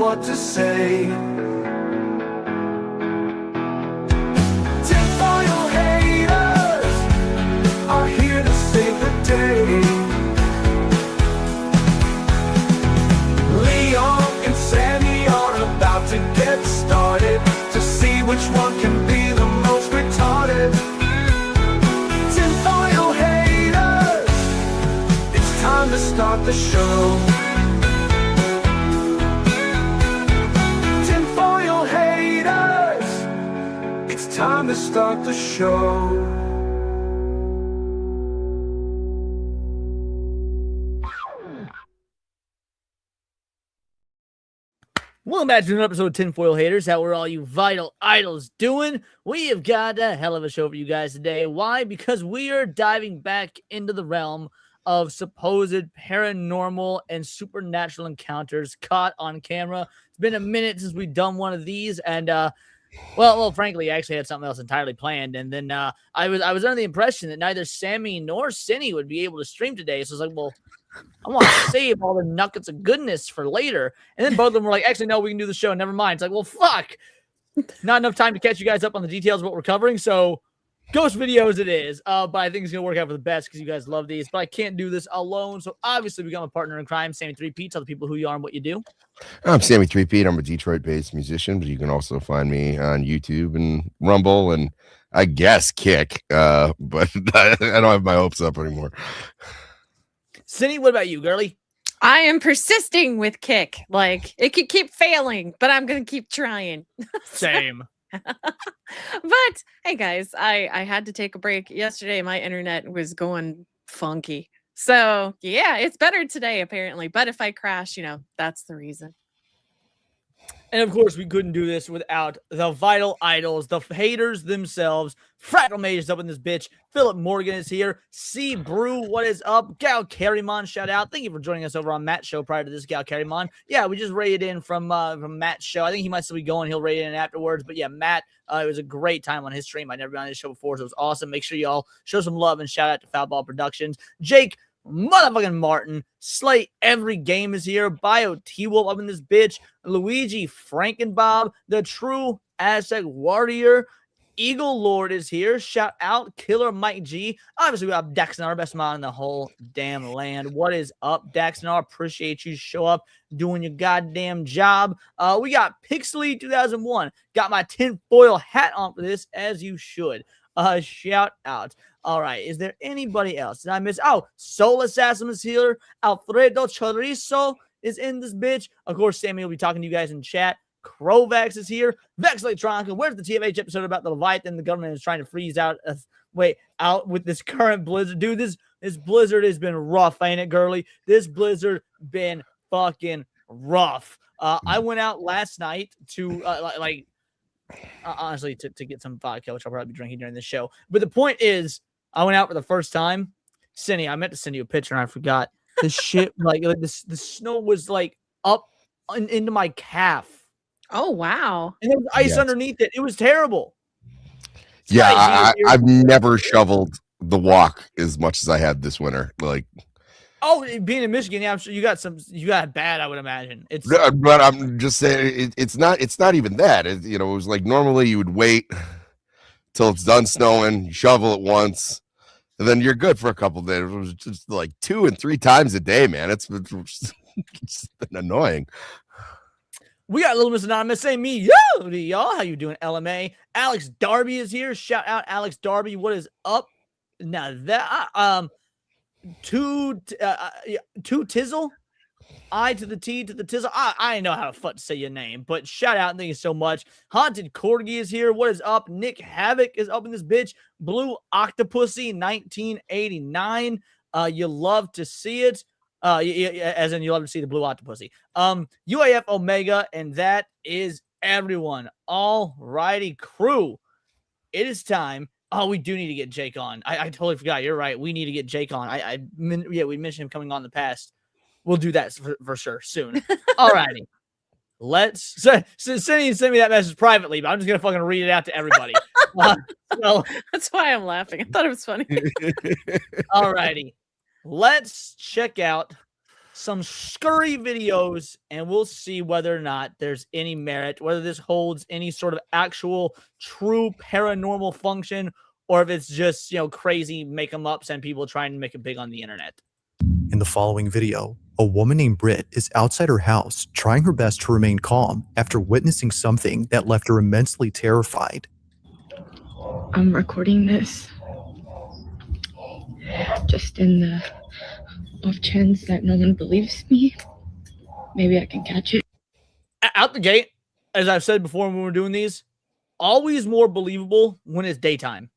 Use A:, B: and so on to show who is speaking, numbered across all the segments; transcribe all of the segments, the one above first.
A: what to say. Tinfoil haters are here to save the day. Leon and Sammy are about to get started to see which one can be the most retarded. Tinfoil haters, it's time to start the show. Tinfoil haters, it's time to start the show.
B: Welcome back to another episode of Tinfoil Haters. How are all you vital idols doing? We have got a hell of a show for you guys today. Why? Because we are diving back into the realm of supposed paranormal and supernatural encounters caught on camera. It's been a minute since we've done one of these, and well, frankly, I actually had something else entirely planned, and then I was under the impression that neither Sammy nor Cindy would be able to stream today. So I was like, well, I want to save all the nuggets of goodness for later. And then both of them were like, actually, no, we can do the show. Never mind. It's like, well, fuck. Not enough time to catch you guys up on the details of what we're covering. So ghost videos it is. But I think it's going to work out for the best because you guys love these. But I can't do this alone. So obviously we got my partner in crime, Sammy 3P. Tell the people who you are and what you do.
C: I'm Sammy 3P. I'm a Detroit-based musician, but you can also find me on YouTube and Rumble and I guess Kick. But I don't have my hopes up anymore.
B: Cindy, what about you, girly?
D: I am persisting with Kick. Like, it could keep failing, but I'm going to keep trying.
B: Same.
D: But, hey, guys, I had to take a break. Yesterday, my internet was going funky. So, yeah, it's better today, apparently. But if I crash, that's the reason.
B: And of course, we couldn't do this without the vital idols, the haters themselves. Fractal Mage is up in this bitch. Philip Morgan is here. C. Brew, what is up? Gal Carrymon, shout out. Thank you for joining us over on Matt's show prior to this, Gal Carrymon. Yeah, we just raided in from Matt's show. I think he might still be going. He'll raid in afterwards. But yeah, Matt, it was a great time on his stream. I'd never been on his show before, so it was awesome. Make sure y'all show some love and shout out to Foulball Productions. Jake motherfucking Martin, Slay Every Game is here. Bio T-Wolf up in this bitch. Luigi Frankenbob, the true Aztec Warrior. Eagle Lord is here. Shout out Killer Mike G. Obviously, we have Daxnar, best man in the whole damn land. What is up, Daxnar? Appreciate you show up doing your goddamn job. We got Pixely 2001. Got my tinfoil hat on for this, as you should. Shout out. All right, is there anybody else? Did I miss? Oh, Soul Assassin is here. Alfredo Chorizo is in this bitch. Of course, Sammy will be talking to you guys in chat. Crovax is here. Vex Electronica. Where's the TFH episode about the Leviathan? The government is trying to freeze out with this current blizzard. Dude, this blizzard has been rough, ain't it, girly? This blizzard been fucking rough. I went out last night to honestly to get some vodka, which I'll probably be drinking during the show. But the point is, I went out for the first time. Cindy, I meant to send you a picture and I forgot. The shit, the snow was like up into my calf.
D: Oh, wow.
B: And there was ice underneath it. It was terrible.
C: Yeah, I've never shoveled the walk as much as I had this winter.
B: Oh, being in Michigan, yeah, I'm sure you got bad, I would imagine.
C: But I'm just saying it's not even that. It was like normally you would wait till it's done snowing, you shovel it once, and then you're good for a couple of days. It was just like 2 and 3 times a day, man. It's been annoying.
B: We got Little Miss Anonymous saying me, yo, y'all. How you doing, LMA? Alex Darby is here. Shout out Alex Darby. What is up? Now that two Tizzle, I to the T to the Tizzle. I know how to say your name, but shout out and thank you so much. Haunted Corgi is here. What is up? Nick Havoc is up in this bitch. Blue Octopussy 1989. You love to see it. As in you love to see the Blue Octopussy. UAF Omega, and that is everyone. All righty, crew. It is time. Oh, we do need to get Jake on. I totally forgot. You're right. We need to get Jake on. We mentioned him coming on in the past. We'll do that for sure soon. All righty. Let's send me that message privately, but I'm just gonna fucking read it out to everybody. So
D: that's why I'm laughing. I thought it was funny.
B: All righty. Let's check out some scurry videos, and we'll see whether or not there's any merit, whether this holds any sort of actual true paranormal function, or if it's just, crazy make 'em ups and people trying to make it big on the internet.
E: In the following video, a woman named Britt is outside her house trying her best to remain calm after witnessing something that left her immensely terrified.
F: I'm recording this just in the off chance that no one believes me. Maybe I can catch it.
B: Out the gate, as I've said before when we're doing these, always more believable when it's daytime.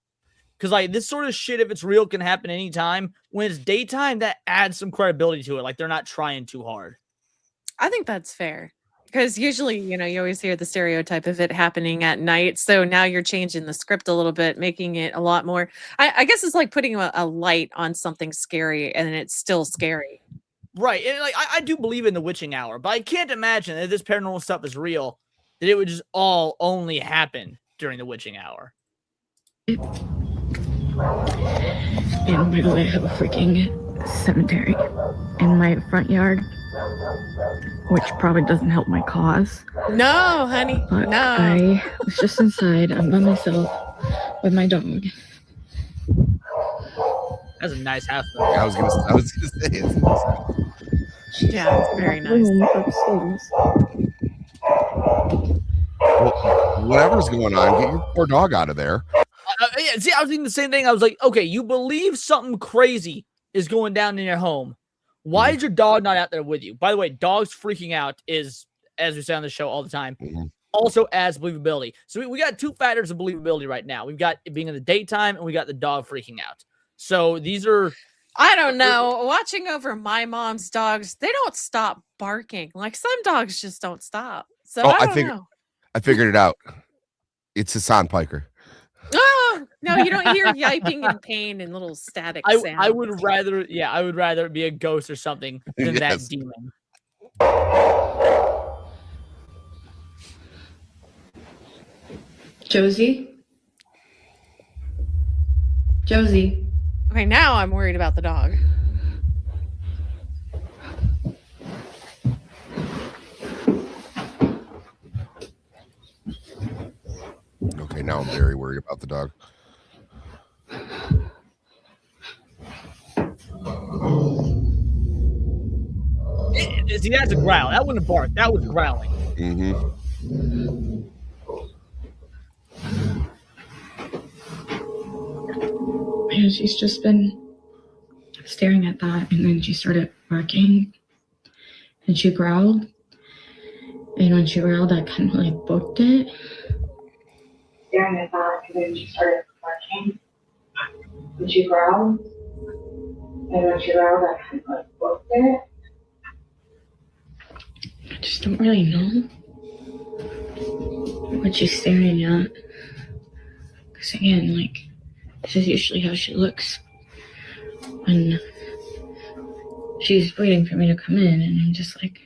B: Because, like, this sort of shit, if it's real, can happen anytime. When it's daytime, that adds some credibility to it. Like, they're not trying too hard.
D: I think that's fair. Because usually, you always hear the stereotype of it happening at night. So now you're changing the script a little bit, making it a lot more. I guess it's like putting a light on something scary and it's still scary.
B: Right. And, like, I do believe in the witching hour, but I can't imagine that this paranormal stuff is real, that it would just all only happen during the witching hour.
F: And by the way, I have a freaking cemetery in my front yard, which probably doesn't help my cause.
D: No, honey.
F: But
D: No.
F: I was just inside. I'm by myself with my dog.
B: That's a nice house.
C: I was gonna say it's nice.
D: Yeah, it's very nice.
F: Room upstairs.
C: Well, whatever's going on, get your poor dog out of there.
B: Yeah, see, I was thinking the same thing. I was like, okay, you believe something crazy is going down in your home. Why is your dog not out there with you? By the way, dogs freaking out is, as we say on the show all the time, also adds believability. So we got two factors of believability right now. We've got it being in the daytime, and we got the dog freaking out. So these are...
D: I don't know. Watching over my mom's dogs, they don't stop barking. Like, some dogs just don't stop. So I don't know.
C: I figured it out. It's Hassan Piker.
D: Oh, no, you don't hear yiping and pain and little static sounds.
B: I would rather it be a ghost or something than that demon.
F: Josie? Josie?
D: Okay, now I'm worried about the dog.
C: Okay, now I'm very worried about the dog.
B: See, that's a growl. That wasn't a bark. That was growling.
F: Man, she's just been staring at that, and then she started barking, and she growled. And when she growled, I kind of like booked it. Staring at that, and then she started barking. And she growled. And when she growled, I kind of like booked it. I just don't really know what she's staring at. Because again, like, this is usually how she looks when she's waiting for me to come in, and I'm just like,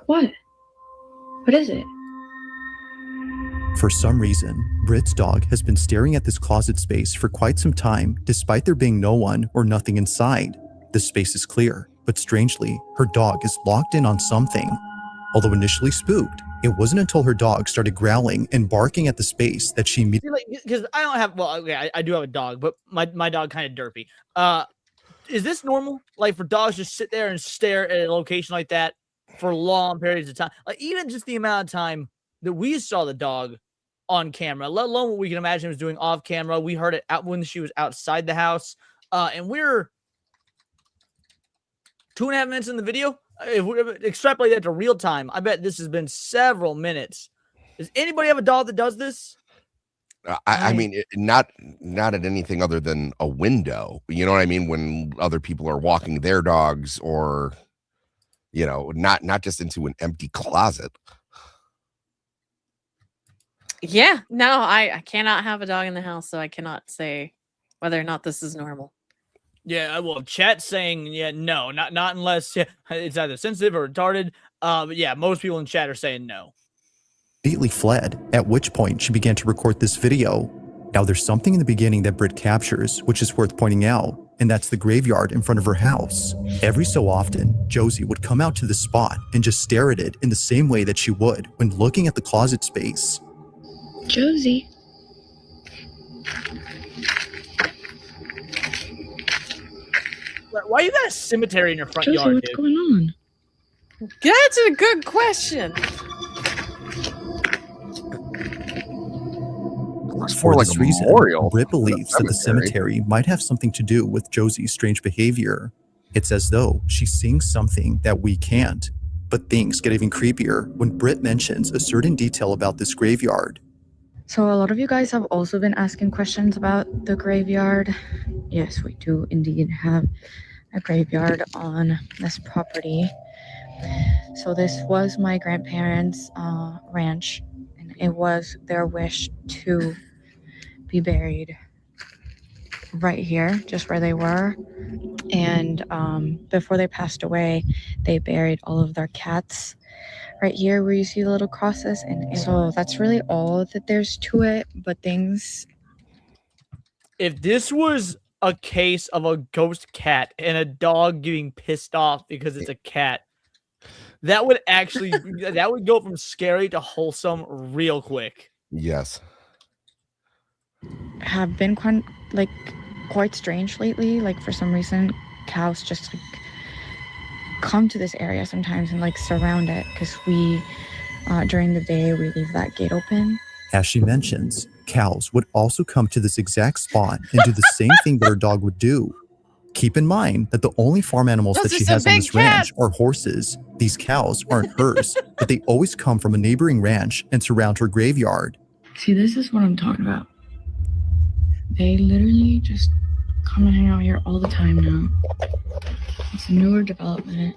F: what? What is it?
E: For some reason, Britt's dog has been staring at this closet space for quite some time, despite there being no one or nothing inside. The space is clear, but strangely, her dog is locked in on something. Although initially spooked, it wasn't until her dog started growling and barking at the space that she immediately...
B: Because I don't have... Well, okay, I do have a dog, but my dog kind of derpy. Is this normal? Like, for dogs just sit there and stare at a location like that for long periods of time? Like, even just the amount of time that we saw the dog on camera, let alone what we can imagine it was doing off camera. We heard it out when she was outside the house. And we're 2.5 minutes in the video. If we extrapolate that to real time, I bet this has been several minutes. Does anybody have a dog that does this?
C: I mean, not at anything other than a window. You know what I mean? When other people are walking their dogs, or, not just into an empty closet.
D: Yeah, no, I cannot have a dog in the house, so I cannot say whether or not this is normal.
B: Yeah, well, chat's saying, no, not unless it's either sensitive or retarded. But yeah, most people in chat are saying no.
E: immediately fled, at which point she began to record this video. Now there's something in the beginning that Britt captures, which is worth pointing out, and that's the graveyard in front of her house. Every so often, Josie would come out to the spot and just stare at it in the same way that she would when looking at the closet space.
F: Josie.
B: Why you got a cemetery in your front
F: Josie,
B: yard,
F: what's
B: dude?
F: going on?
D: That's a good question.
E: For
C: like
E: this
C: a
E: reason,
C: memorial
E: Britt
C: than a
E: believes that the cemetery might have something to do with Josie's strange behavior. It's as though she's seeing something that we can't. But things get even creepier when Britt mentions a certain detail about this graveyard.
F: So a lot of you guys have also been asking questions about the graveyard. Yes, we do indeed have a graveyard on this property. So this was my grandparents' ranch, and it was their wish to be buried right here, just where they were. And before they passed away, they buried all of their cats right here where you see the little crosses. And so that's really all that there's to it. But things...
B: If this was a case of a ghost cat and a dog getting pissed off because it's a cat, that would actually that would go from scary to wholesome real quick.
C: Yes.
F: have been quite strange lately. Like, for some reason, cows just like come to this area sometimes and like surround it, because we during the day we leave that gate open.
E: As she mentions, cows would also come to this exact spot and do the same thing that her dog would do. Keep in mind that the only farm animals that she has on this ranch are horses. These cows aren't hers, but they always come from a neighboring ranch and surround her graveyard.
F: See, this is what I'm talking about. They literally just come and hang out here all the time now. It's a newer development.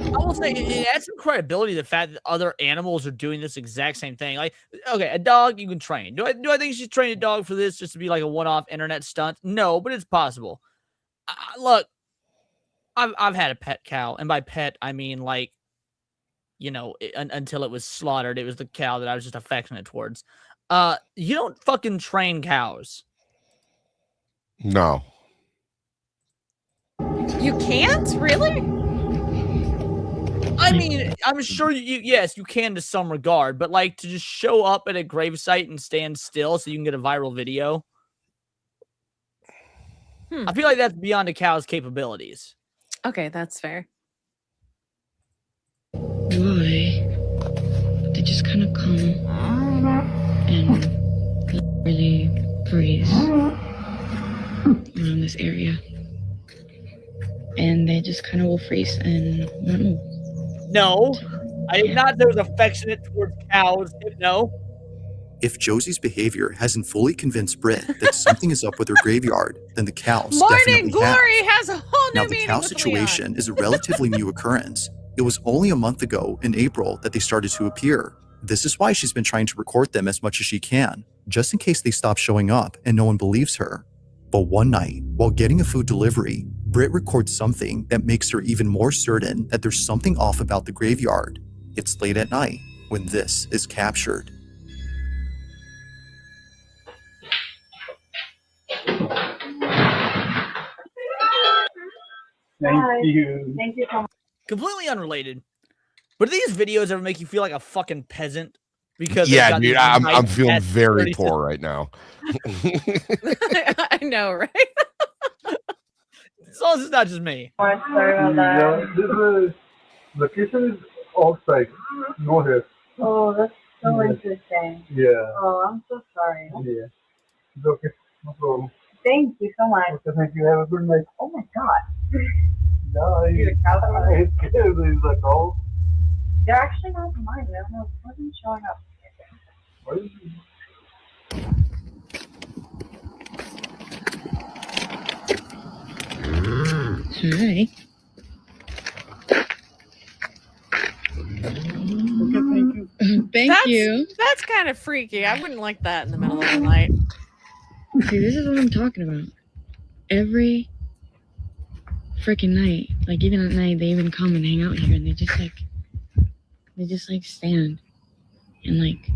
B: I will say it adds some credibility to the fact that other animals are doing this exact same thing. Like, okay, a dog you can train. Do I think she's trained a dog for this just to be like a one-off internet stunt? No, but it's possible. Look, I've had a pet cow, and by pet I mean like, you know, until it was slaughtered, it was the cow that I was just affectionate towards. You don't fucking train cows.
C: No.
D: You can't? Really?
B: I mean, I'm sure yes, you can to some regard, but like to just show up at a gravesite and stand still so you can get a viral video. I feel like that's beyond a cow's capabilities.
D: Okay, that's fair.
F: Why? They just kind of come and really breeze around this area. And they just kind of will freeze and not move.
B: No, I did not say it was affectionate towards cows. No.
E: If Josie's behavior hasn't fully convinced Britt that something is up with her graveyard, then the cows
D: Morning
E: definitely
D: Glory
E: have.
D: has a whole new
E: Now, the
D: meaning
E: cow
D: with
E: situation
D: Leon.
E: is a relatively new occurrence. It was only a month ago in April that they started to appear. This is why she's been trying to record them as much as she can, just in case they stop showing up and no one believes her. But one night, while getting a food delivery, Britt records something that makes her even more certain that there's something off about the graveyard. It's late at night when this is captured.
G: Thank you.
H: Thank you so much.
B: Completely unrelated. But do these videos ever make you feel like a fucking peasant? Because they've
C: Yeah,
B: got
C: dude,
B: these
C: I'm
B: nice
C: feeling
B: ass
C: very
B: 30
C: poor right now.
D: I know, right?
B: As long as it's not just me.
H: Sorry about that.
G: This is location is outside, no here.
H: Oh, that's so
G: Yes.
H: interesting.
G: Yeah,
H: Oh, I'm so sorry.
G: yeah. It's okay, no problem.
H: Thank you so much.
G: Okay, thank you. Have a good night.
H: Oh my God.
G: Yeah,
H: You're the cow thing?
G: it's scared. It's like, oh,
H: They're actually not mine. I don't know. It wasn't showing up.
G: what is it?
F: Hi.
G: Okay, thank you.
F: Thank you.
D: That's kind of freaky. I wouldn't like that in the middle of the night.
F: See, this is what I'm talking about. Every freaking night, like even at night, they even come and hang out here, and they just like stand. And like,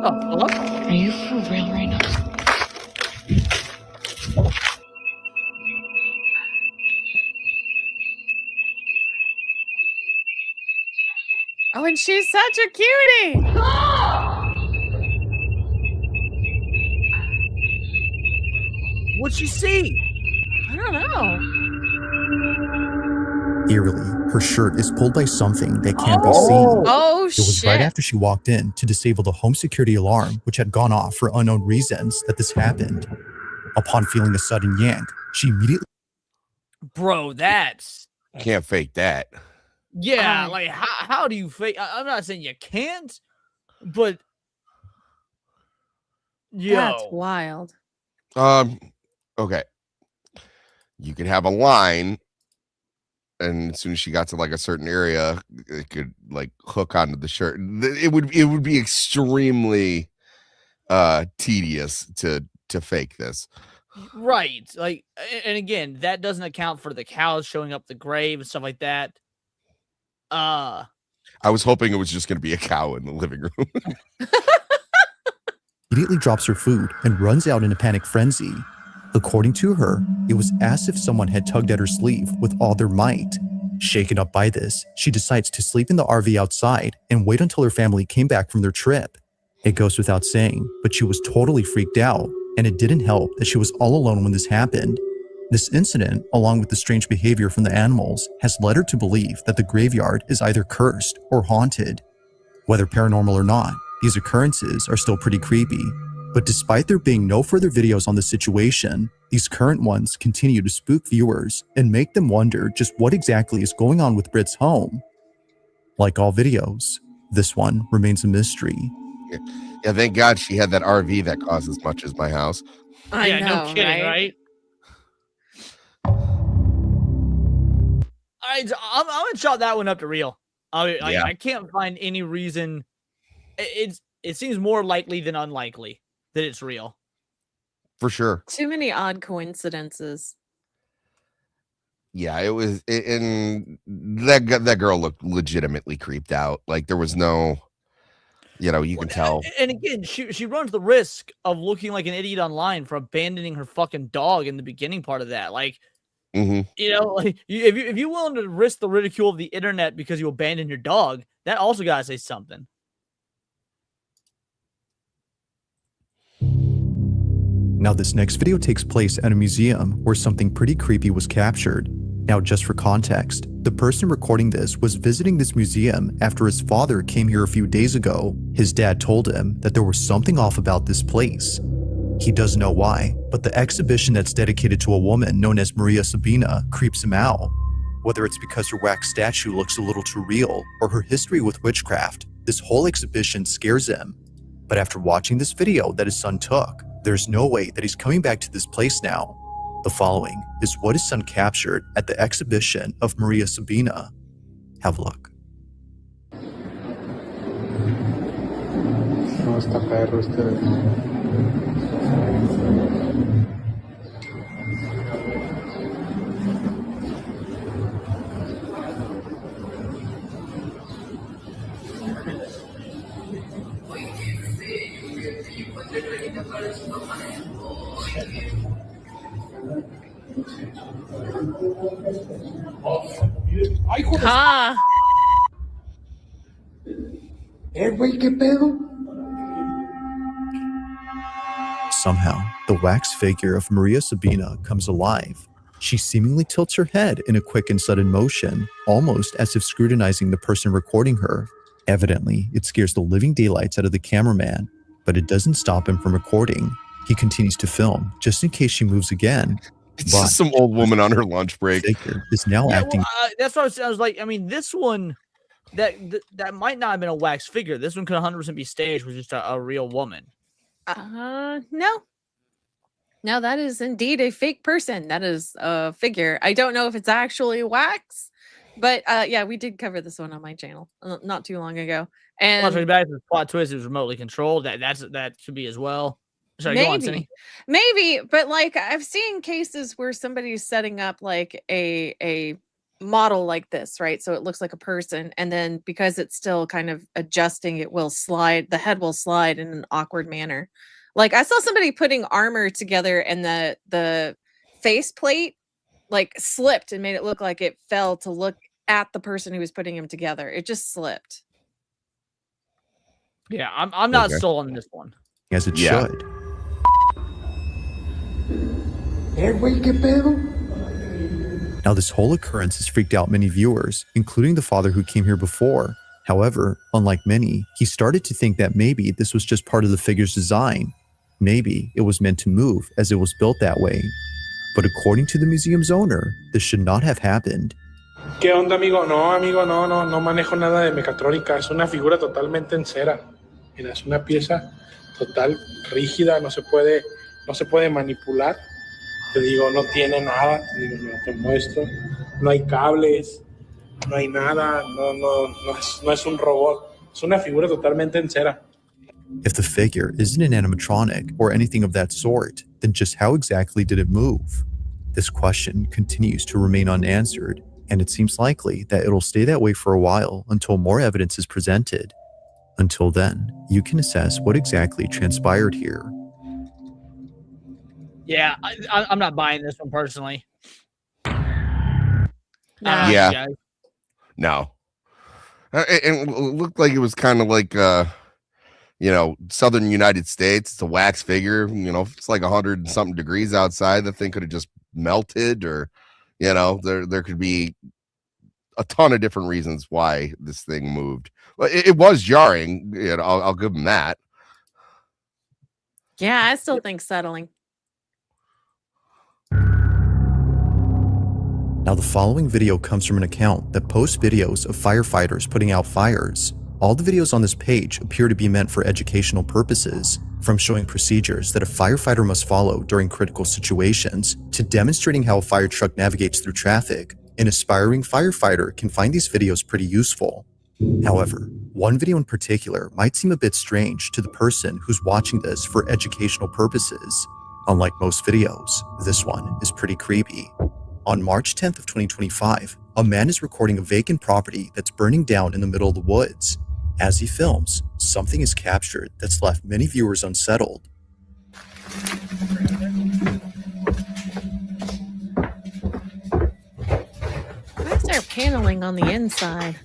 B: Oh, fuck?
F: are you for real right now?
D: Oh, and she's such a cutie.
B: What'd she see?
D: I don't know.
E: Eerily, her shirt is pulled by something that can't be
B: Oh.
E: seen.
D: Oh,
E: It was
D: shit.
E: right after she walked in to disable the home security alarm, which had gone off for unknown reasons, that this happened. Upon feeling a sudden yank, she immediately
B: Bro, that's
C: Can't fake that.
B: yeah.
D: Oh.
B: Like, how do you fake? I'm not saying you can't, but
D: That's
B: yo,
D: wild.
C: Okay. You could have a line, and as soon as she got to like a certain area, it could like hook onto the shirt. It would be extremely tedious to fake this.
B: right? Like, and again, that doesn't account for the cows showing up the grave and stuff like that.
C: I was hoping it was just going to be a cow in the living room.
E: immediately drops her food and runs out in a panic frenzy. According to her, it was as if someone had tugged at her sleeve with all their might. Shaken up by this, she decides to sleep in the RV outside and wait until her family came back from their trip. It goes without saying, but she was totally freaked out, and it didn't help that she was all alone when this happened. This incident, along with the strange behavior from the animals, has led her to believe that the graveyard is either cursed or haunted. Whether paranormal or not, these occurrences are still pretty creepy. But despite there being no further videos on the situation, these current ones continue to spook viewers and make them wonder just what exactly is going on with Britt's home. Like all videos, this one remains a mystery.
C: Yeah, thank God she had that RV that costs as much as my house.
D: I
B: yeah,
D: know,
B: no kidding, right? I'm gonna chalk that one up to real.
C: Yeah.
B: I can't find any reason. It seems more likely than unlikely that it's real.
C: For sure.
D: Too many odd coincidences.
C: Yeah, and that girl looked legitimately creeped out. Like there was no, you can tell.
B: And again, she runs the risk of looking like an idiot online for abandoning her fucking dog in the beginning part of that. Like,
C: Mhm.
B: like if you're willing to risk the ridicule of the internet because you abandon your dog, that also gotta say something.
E: Now this next video takes place at a museum where something pretty creepy was captured. Now just for context, the person recording this was visiting this museum after his father came here a few days ago. His dad told him that there was something off about this place. He doesn't know why, but the exhibition that's dedicated to a woman known as Maria Sabina creeps him out. Whether it's because her wax statue looks a little too real or her history with witchcraft, this whole exhibition scares him. But after watching this video that his son took, there's no way that he's coming back to this place now. The following is what his son captured at the exhibition of Maria Sabina. Have a look.
G: No está perro este.
D: Ah,
G: Güey, ¿qué pedo?
E: Somehow, the wax figure of Maria Sabina comes alive. She seemingly tilts her head in a quick and sudden motion, almost as if scrutinizing the person recording her. Evidently, it scares the living daylights out of the cameraman, but it doesn't stop him from recording. He continues to film, just in case she moves again.
C: It's
E: But
C: just some old woman on her lunch break.
E: the figure is now
B: Yeah,
E: acting
B: well, that's what I was like. I mean, this one that might not have been a wax figure. This one could 100% be staged with just a real woman.
D: no. No, that is indeed a fake person. That is a figure. I don't know if it's actually wax, but yeah, we did cover this one on my channel not too long ago.
B: Well,
D: And
B: back to the plot twist, it was remotely controlled. That should be as well. Sorry, go on, Cindy.
D: maybe, but like I've seen cases where somebody's setting up like a model like this, right? So it looks like a person, and then because it's still kind of adjusting, it will slide. The head will slide in an awkward manner. Like I saw somebody putting armor together, and the face plate like slipped and made it look like it fell to look at the person who was putting him together. It just slipped.
B: Yeah, I'm not
C: Okay.
B: sold on this one.
E: As it
C: Yeah.
E: should. Now, this whole occurrence has freaked out many viewers, including the father who came here before. However, unlike many, he started to think that maybe this was just part of the figure's design. Maybe it was meant to move as it was built that way. But according to the museum's owner, this should not have happened.
I: ¿Qué onda, amigo? No manejo nada de mecatrónica. Es una figura totalmente en cera. Mira, es una pieza total rígida, no se puede manipular. Te digo, no tiene nada, te muestro. No hay cables, no hay nada, no es un robot. Es una figura totalmente en cera.
E: If the figure isn't an animatronic or anything of that sort, then just how exactly did it move? This question continues to remain unanswered, and it seems likely that it'll stay that way for a while until more evidence is presented. Until then, you can assess what exactly transpired here.
B: Yeah, I'm not buying this one personally.
D: No.
C: Yeah.
B: Guys.
C: No. And it looked like it was kind of like, southern United States. It's a wax figure. If it's like 100 and something degrees outside, the thing could have just melted, or, there could be a ton of different reasons why this thing moved. But it was jarring. I'll give them that.
D: Yeah, I still think settling.
E: Now, the following video comes from an account that posts videos of firefighters putting out fires. All the videos on this page appear to be meant for educational purposes, from showing procedures that a firefighter must follow during critical situations, to demonstrating how a fire truck navigates through traffic. An aspiring firefighter can find these videos pretty useful. However, one video in particular might seem a bit strange to the person who's watching this for educational purposes. Unlike most videos, this one is pretty creepy. On March 10th of 2025, a man is recording a vacant property that's burning down in the middle of the woods. As he films, something is captured that's left many viewers unsettled.
D: Why is there paneling on the inside?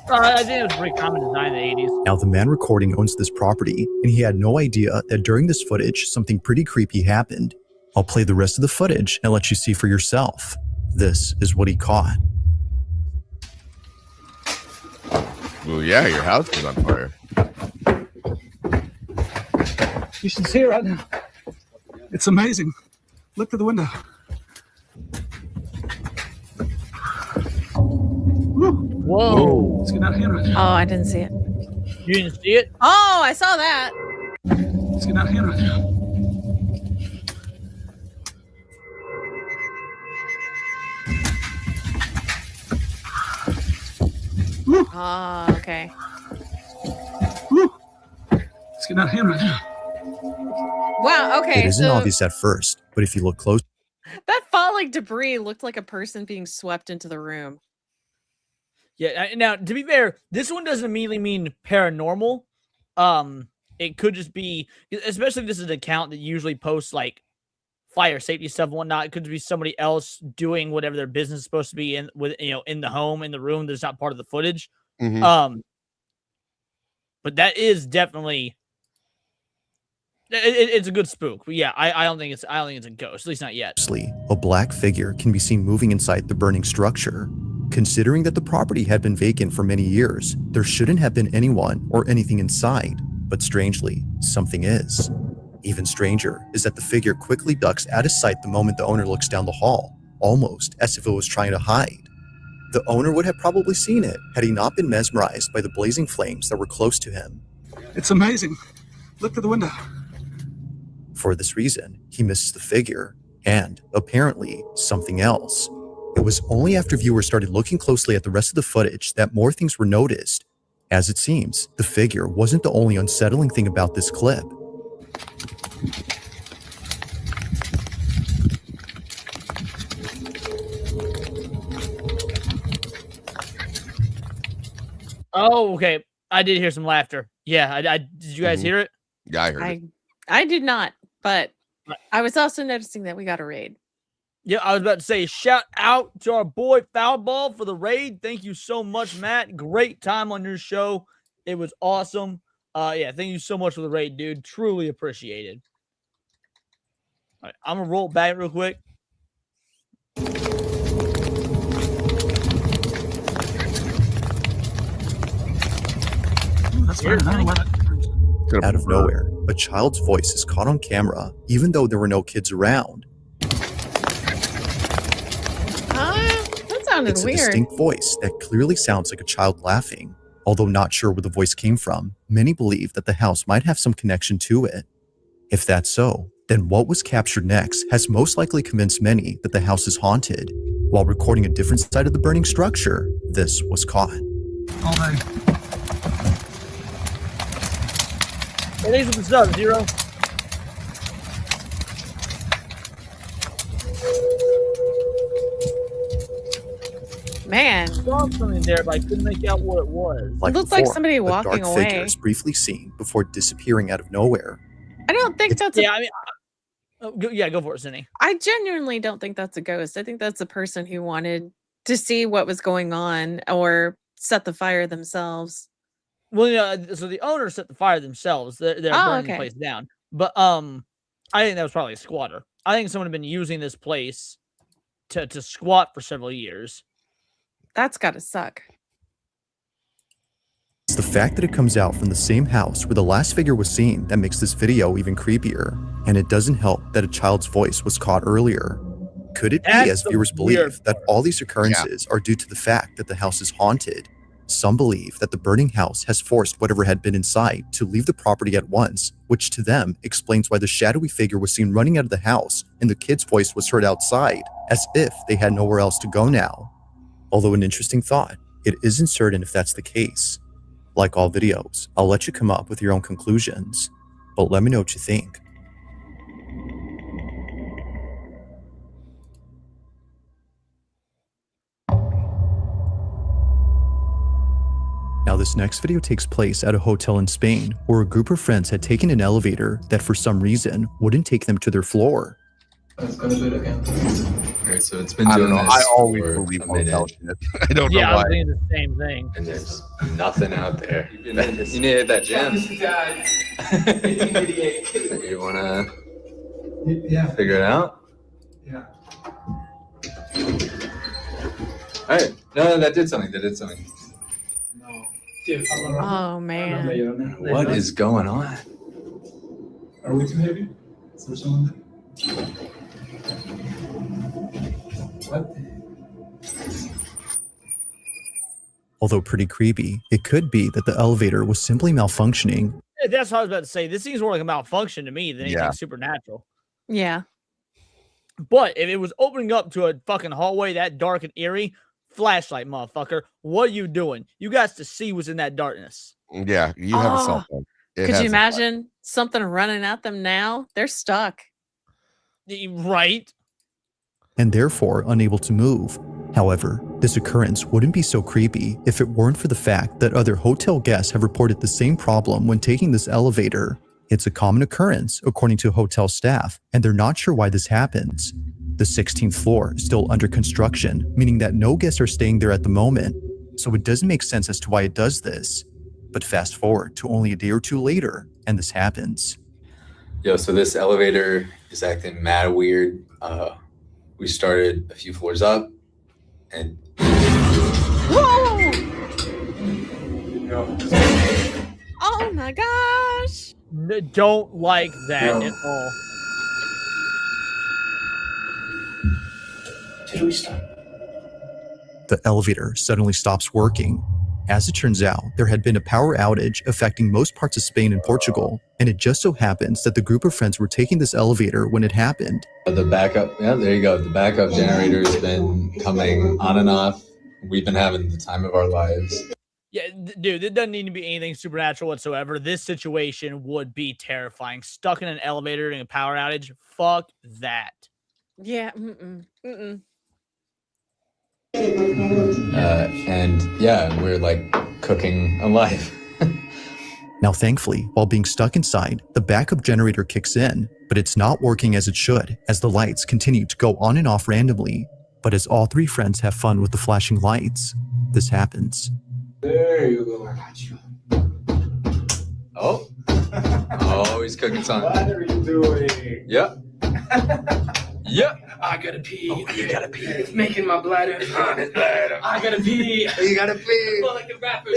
B: I think it was a pretty common design in the 80s.
E: Now, the man recording owns this property, and he had no idea that during this footage, something pretty creepy happened. I'll play the rest of the footage and let you see for yourself. This is what he caught.
C: Well, yeah, your house is on fire.
J: You should see it right now. It's amazing. Look through the window.
B: Whoa.
J: Let's get out of here right
D: Oh,
J: now.
D: I didn't see it.
B: You didn't see it?
D: Oh, I saw that.
J: Let's get out of here right now.
D: Oh, okay.
J: Let's get out of here right now.
D: Wow, okay.
E: It isn't
D: So
E: obvious at first, but if you look close,
D: that falling debris looked like a person being swept into the room.
B: Yeah. Now, to be fair, this one doesn't immediately mean paranormal. It could just be, especially if this is an account that usually posts like fire safety stuff and whatnot. It could be somebody else doing whatever their business is supposed to be in the home, in the room that's not part of the footage.
C: Mhm.
B: But that is definitely it's a good spook. But yeah, I don't think it's a ghost, at least not yet.
E: a black figure can be seen moving inside the burning structure. Considering that the property had been vacant for many years, there shouldn't have been anyone or anything inside. But strangely, something is. Even stranger is that the figure quickly ducks out of sight the moment the owner looks down the hall, almost as if it was trying to hide. The owner would have probably seen it had he not been mesmerized by the blazing flames that were close to him.
J: It's amazing. Look through the window.
E: For this reason, he misses the figure and, apparently, something else. It was only after viewers started looking closely at the rest of the footage that more things were noticed. As it seems, the figure wasn't the only unsettling thing about this clip.
B: Oh, okay. I did hear some laughter. Yeah, I did you guys hear it?
C: Yeah, I heard it.
D: I did not, but
B: Right.
D: I was also noticing that we got a raid.
B: Yeah, I was about to say, shout out to our boy Foulball for the raid. Thank you so much, Matt. Great time on your show. It was awesome. Yeah, thank you so much for the raid, dude. Truly appreciated. All right, I'm gonna roll back real quick.
J: That's fine. I don't want it.
E: Out of nowhere, a child's voice is caught on camera, even though there were no kids around.
D: That sounded
E: It's a
D: weird.
E: distinct voice that clearly sounds like a child laughing. Although not sure where the voice came from, many believe that the house might have some connection to it. If that's so, then what was captured next has most likely convinced many that the house is haunted. While recording a different side of the burning structure, this was caught.
J: All day.
B: Hey, thanks for the sub, Zero.
D: Man,
B: Saw something there, but I couldn't make out what it was.
D: looked like
E: before,
D: somebody
E: a
D: walking
E: dark
D: away.
E: figure is briefly seen before disappearing out of nowhere.
D: I don't think that's
B: Yeah, I mean, go for it, Cindy.
D: I genuinely don't think that's a ghost. I think that's a person who wanted to see what was going on or set the fire themselves.
B: Well, yeah, so the owners set the fire themselves. They're burning the
D: okay.
B: place down. But I think that was probably a squatter. I think someone had been using this place to squat for several years.
D: That's gotta suck.
E: It's the fact that it comes out from the same house where the last figure was seen that makes this video even creepier. And it doesn't help that a child's voice was caught earlier. Could it be,
B: That's
E: as
B: the
E: viewers
B: weird
E: believe, that all these occurrences are due to the fact that the house is haunted? Some believe that the burning house has forced whatever had been inside to leave the property at once, which to them explains why the shadowy figure was seen running out of the house and the kid's voice was heard outside, as if they had nowhere else to go now. Although an interesting thought, it isn't certain if that's the case. Like all videos, I'll let you come up with your own conclusions, but let me know what you think. Now this next video takes place at a hotel in Spain where a group of friends had taken an elevator that for some reason wouldn't take them to their floor.
K: It's gonna do it again. Alright, so it's been
C: I
K: doing
C: don't know.
K: this
C: I always
K: for
C: believe
K: a minute,
C: hotel shit. I don't
B: Yeah,
C: know
B: I was
C: why.
B: thinking the same thing.
K: and there's nothing out there. You need to hit that jam. You wanna figure it out?
G: Yeah.
K: Alright, no, that did something. That did something.
D: Oh man.
K: What is going on?
G: Are we too heavy? Is there someone there? What?
E: Although pretty creepy, it could be that the elevator was simply malfunctioning.
B: Yeah, that's what I was about to say. This seems more like a malfunction to me than anything
C: Yeah.
B: supernatural.
D: Yeah.
B: But if it was opening up to a fucking hallway that dark and eerie, flashlight, motherfucker, what are you doing? You got to see what's in that darkness.
C: Yeah, you have a cell phone. It
D: Could
C: has
D: you
C: a
D: imagine something running at them now? They're stuck.
B: Right?
E: And therefore unable to move. However, this occurrence wouldn't be so creepy if it weren't for the fact that other hotel guests have reported the same problem when taking this elevator. It's a common occurrence, according to hotel staff, and they're not sure why this happens. The 16th floor is still under construction, meaning that no guests are staying there at the moment, so it doesn't make sense as to why it does this. But fast forward to only a day or two later, and this happens.
K: Yo, so this elevator is acting mad weird. We started a few floors up, and
D: Whoa! Oh my gosh.
B: Don't like that at all.
K: did we stop?
E: The elevator suddenly stops working. As it turns out, there had been a power outage affecting most parts of Spain and Portugal, and it just so happens that the group of friends were taking this elevator when it happened.
K: The backup, yeah, there you go. The backup generator's been coming on and off. We've been having the time of our lives.
B: Yeah, dude, it doesn't need to be anything supernatural whatsoever. This situation would be terrifying. Stuck in an elevator during a power outage. Fuck that.
D: Yeah. Mm-mm.
K: And yeah, we're like cooking alive.
E: Now, thankfully, while being stuck inside, the backup generator kicks in, but it's not working as it should, as the lights continue to go on and off randomly. But as all three friends have fun with the flashing lights, this happens.
K: There you go. I got you. Oh. Oh, he's cooking something.
L: What are you doing?
K: Yep. Yep.
L: I gotta pee.
K: Oh, you gotta pee.
L: It's making my bladder. I gotta pee.
K: You gotta pee.
L: I feel like a rapper.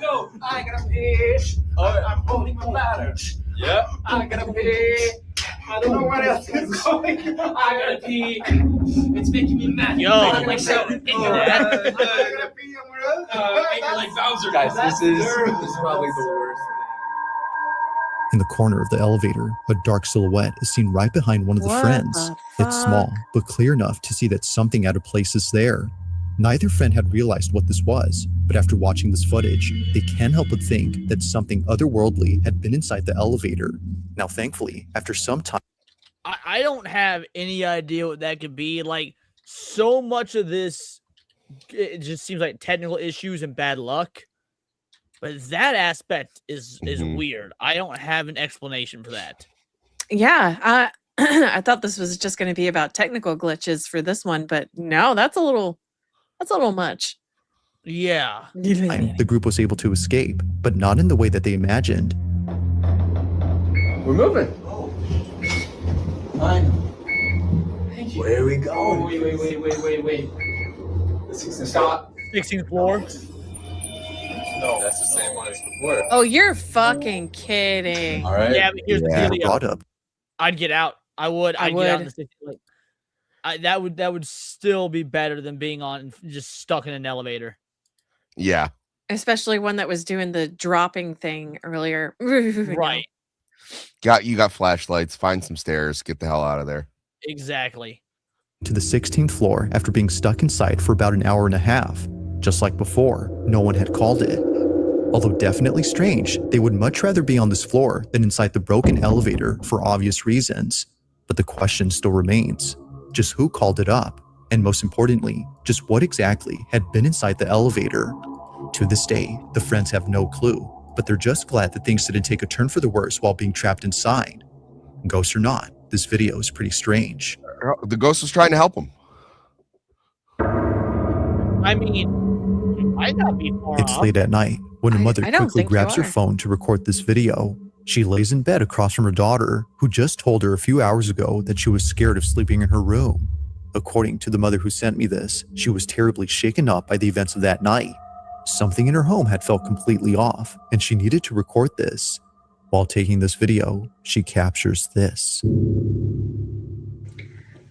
L: No, I gotta pee. I'm holding my bladder.
K: Yep.
L: I gotta pee. I don't know what else is going. I gotta pee. It's making me mad.
B: Yo.
L: Making myself into that. I gotta pee. Making like Bowser.
K: Guys, this is probably the worst.
E: In the corner of the elevator, a dark silhouette is seen right behind one of the
D: What
E: friends.
D: the
E: It's small, but clear enough to see that something out of place is there. Neither friend had realized what this was, but after watching this footage, they can't help but think that something otherworldly had been inside the elevator. Now, thankfully, after some time,
B: I don't have any idea what that could be. Like, so much of this, it just seems like technical issues and bad luck. But that aspect is weird. I don't have an explanation for that.
D: Yeah, I thought this was just going to be about technical glitches for this one, but no, that's a little much.
B: Yeah.
E: the group was able to escape, but not in the way that they imagined.
L: We're moving.
K: Fine. Where are we going?
L: Wait. Stop.
B: 16th floor.
K: No, that's the same one as before.
D: Oh, you're fucking kidding.
K: All right.
B: Yeah, but here's the deal.
E: Brought up.
B: I'd get out. I'd get out.
D: would.
B: In the city. Like, that would still be better than being on just stuck in an elevator.
C: Yeah.
D: Especially one that was doing the dropping thing earlier. No.
B: Right.
C: You got flashlights. Find some stairs. Get the hell out of there.
B: Exactly.
E: To the 16th floor after being stuck inside for about an hour and a half. Just like before, no one had called it. Although definitely strange, they would much rather be on this floor than inside the broken elevator for obvious reasons. But the question still remains, just who called it up? And most importantly, just what exactly had been inside the elevator? To this day, the friends have no clue, but they're just glad that things didn't take a turn for the worse while being trapped inside. Ghost or not, this video is pretty strange.
C: The ghost was trying to help him.
B: I mean, it might not be far
E: It's
B: off.
E: late at night when a mother
D: I don't
E: quickly
D: think
E: grabs
D: you
E: her
D: are.
E: phone to record this video. She lays in bed across from her daughter, who just told her a few hours ago that she was scared of sleeping in her room. According to the mother who sent me this, she was terribly shaken up by the events of that night. Something in her home had felt completely off, and she needed to record this. While taking this video, she captures this.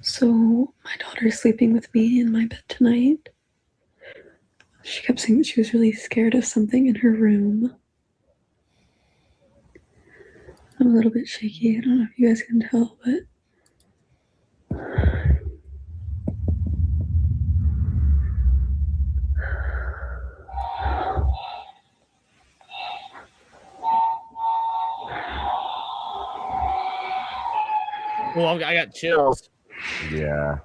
M: So, my daughter's sleeping with me in my bed tonight. She kept saying that she was really scared of something in her room. I'm a little bit shaky. I don't know if you guys can tell, but
B: Well, I got chills.
C: Yeah.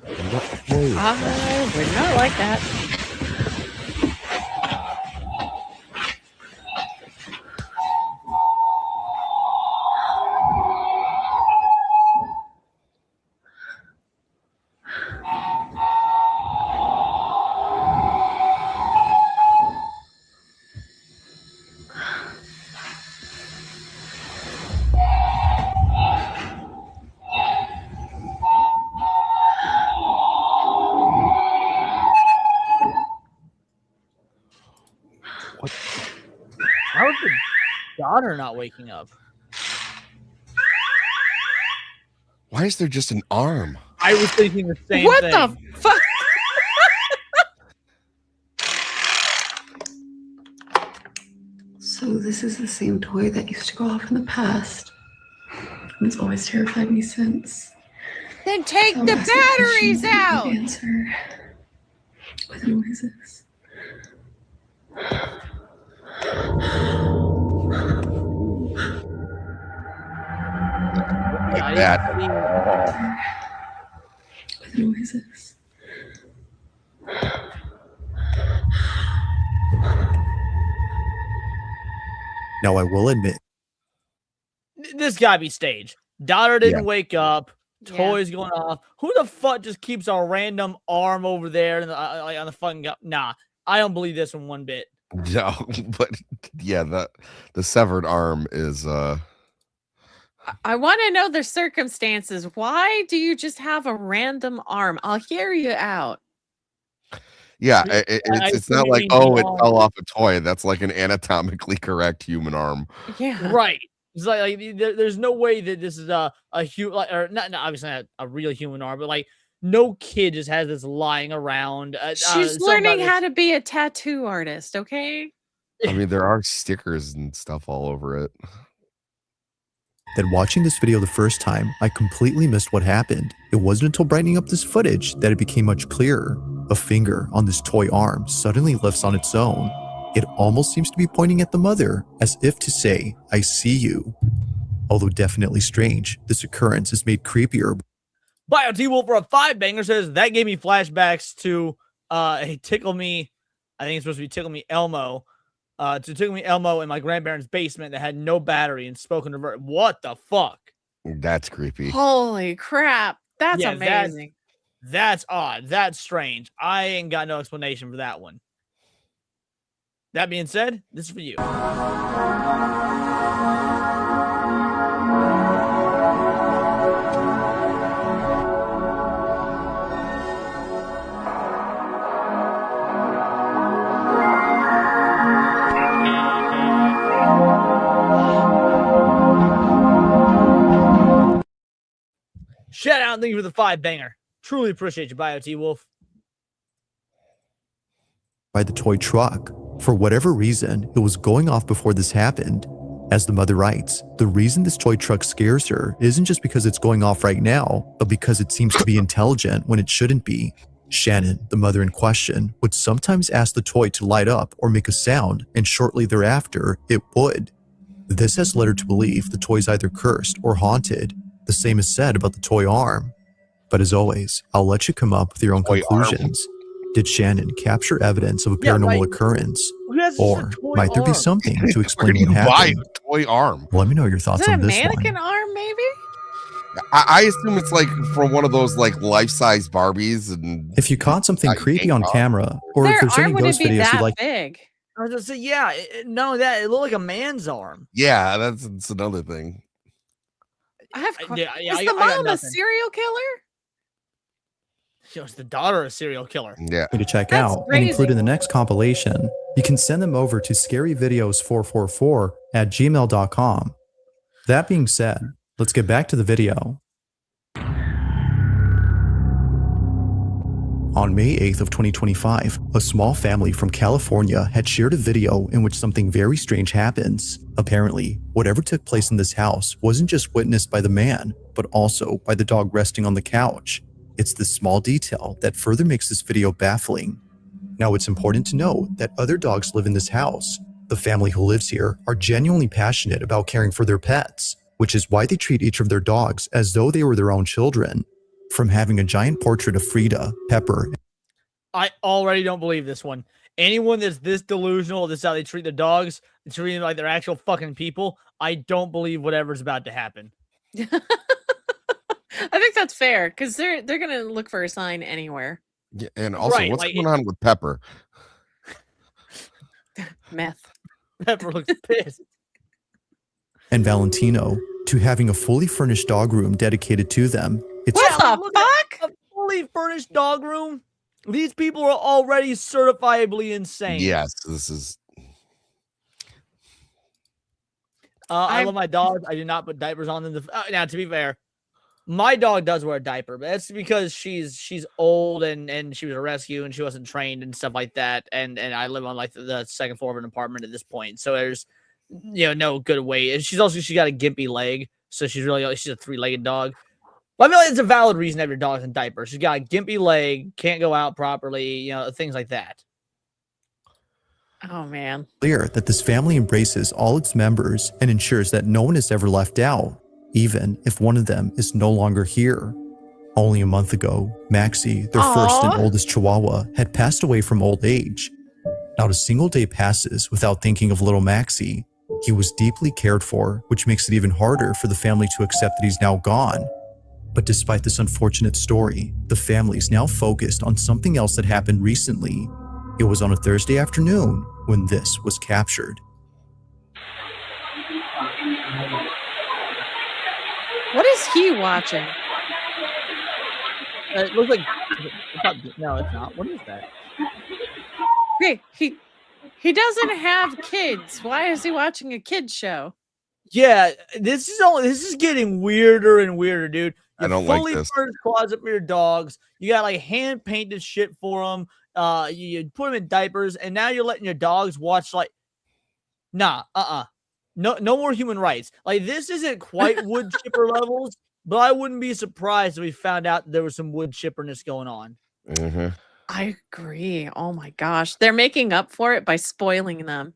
D: I would not like that.
B: How is the daughter not waking up?
C: Why is there just an arm?
B: I was thinking the same
D: What
B: thing.
D: the fuck?
M: so this is the same toy that used to go off in the past. And it's always terrified me since.
D: Then take
M: So
D: the
M: I'm asking
D: batteries
M: questions and I
D: out.
M: can't answer with noises.
C: Like that.
M: With noises.
E: Now, I will admit,
B: This gotta be staged. Daughter didn't
C: Yeah.
B: wake up. Toys going off. Who the fuck just keeps a random arm over there on the fucking Nah, I don't believe this one bit.
C: No, but yeah, the severed arm is
D: I want to know the circumstances. Why do you just have a random arm? I'll hear you out.
C: yeah,
B: I
C: it's
B: assume
C: not
B: you
C: like,
B: mean
C: oh, it
B: long.
C: fell off a toy. That's like an anatomically correct human arm.
D: Yeah.
B: Right. It's like there's no way that this is a human, like, or not obviously not a real human arm, but like no kid just has this lying around.
D: She's learning how to be a tattoo artist, okay?
C: I mean, there are stickers and stuff all over it.
E: that watching this video the first time, I completely missed what happened. It wasn't until brightening up this footage that it became much clearer. A finger on this toy arm suddenly lifts on its own. It almost seems to be pointing at the mother, as if to say, I see you. Although definitely strange, this occurrence is made creepier.
B: Bio T Wolf for a 5-banger says that gave me flashbacks to a Tickle Me. I think it's supposed to be Tickle Me Elmo. To Tickle Me Elmo in my grandparents' basement that had no battery and spoken revert. What the fuck?
C: That's creepy.
D: Holy crap. That's
B: Yeah,
D: amazing.
B: That's odd. That's strange. I ain't got no explanation for that one. That being said, this is for you. Shout out and thank you for the 5-banger. Truly appreciate you, Bio T Wolf.
E: By the toy truck. For whatever reason, it was going off before this happened. As the mother writes, the reason this toy truck scares her isn't just because it's going off right now, but because it seems to be intelligent when it shouldn't be. Shannon, the mother in question, would sometimes ask the toy to light up or make a sound, and shortly thereafter, it would. This has led her to believe the toy's either cursed or haunted. The same is said about the toy arm. But as always, I'll let you come up with your own conclusions. Did Shannon capture evidence of a paranormal occurrence? Or might there be something to explain what happened?
C: A toy arm?
E: Let me know your thoughts
D: Is it a
E: on this one.
D: mannequin arm, maybe?
C: I assume it's like from one of those like life-size Barbies. And
E: If you caught something creepy on camera, or if
D: Their
E: there's any
D: arm wouldn't
E: ghost
D: be
E: videos
D: that
E: you'd like,
D: big.
B: I was gonna say, yeah, no, that it looked like a man's arm.
C: Yeah, that's another thing.
D: I have
B: Yeah,
D: Is
B: I
D: the
B: got
D: mom a
B: nothing.
D: serial killer?
B: She was the daughter of a serial killer.
C: Yeah.
E: to check
D: That's
E: out and
D: crazy.
E: include in the next compilation, you can send them over to scaryvideos444@gmail.com. That being said, let's get back to the video. On May 8th of 2025, a small family from California had shared a video in which something very strange happens. Apparently, whatever took place in this house wasn't just witnessed by the man, but also by the dog resting on the couch. It's this small detail that further makes this video baffling. Now, it's important to note that other dogs live in this house. The family who lives here are genuinely passionate about caring for their pets, which is why they treat each of their dogs as though they were their own children. From having a giant portrait of Frida, Pepper,
B: I already don't believe this one. Anyone that's this delusional, this is how they treat the dogs, treating them like they're actual fucking people, I don't believe whatever's about to happen.
D: I think that's fair because they're gonna look for a sign anywhere.
C: Yeah, and also,
B: Right,
C: what's
B: like
C: going on with Pepper?
D: Meth.
B: Pepper looks pissed.
E: and Valentino to having a fully furnished dog room dedicated to them. It's
D: What the
B: Look at
D: fuck?
B: a fully furnished dog room. These people are already certifiably insane.
C: Yes, this is.
B: I love my dogs. I do not put diapers on them. Now, to be fair, my dog does wear a diaper, but that's because she's old and she was a rescue and she wasn't trained and stuff like that. And I live on like the second floor of an apartment at this point, so there's no good way. And she's got a gimpy leg, so she's a 3-legged dog. But I feel like it's a valid reason to have your dog in diapers. She's got a gimpy leg, can't go out properly, things like that.
D: Oh man.
E: clear that this family embraces all its members and ensures that no one is ever left out, even if one of them is no longer here. Only a month ago, Maxie, their first and oldest Chihuahua, had passed away from old age. Not a single day passes without thinking of little Maxie. He was deeply cared for, which makes it even harder for the family to accept that he's now gone. But despite this unfortunate story, the family's now focused on something else that happened recently. It was on a Thursday afternoon when this was captured.
D: What is he watching?
B: It looks like no, it's not. What is that?
D: Hey, he doesn't have kids. Why is he watching a kid show?
B: Yeah, this is getting weirder and weirder, dude.
C: I don't like
B: fully
C: this.
B: furnished closet for your dogs. You got like hand painted shit for them. You put them in diapers, and now you're letting your dogs watch like, no more human rights. Like this isn't quite wood chipper levels, but I wouldn't be surprised if we found out there was some wood chipperness going on.
C: Mm-hmm.
D: I agree. Oh my gosh, they're making up for it by spoiling them.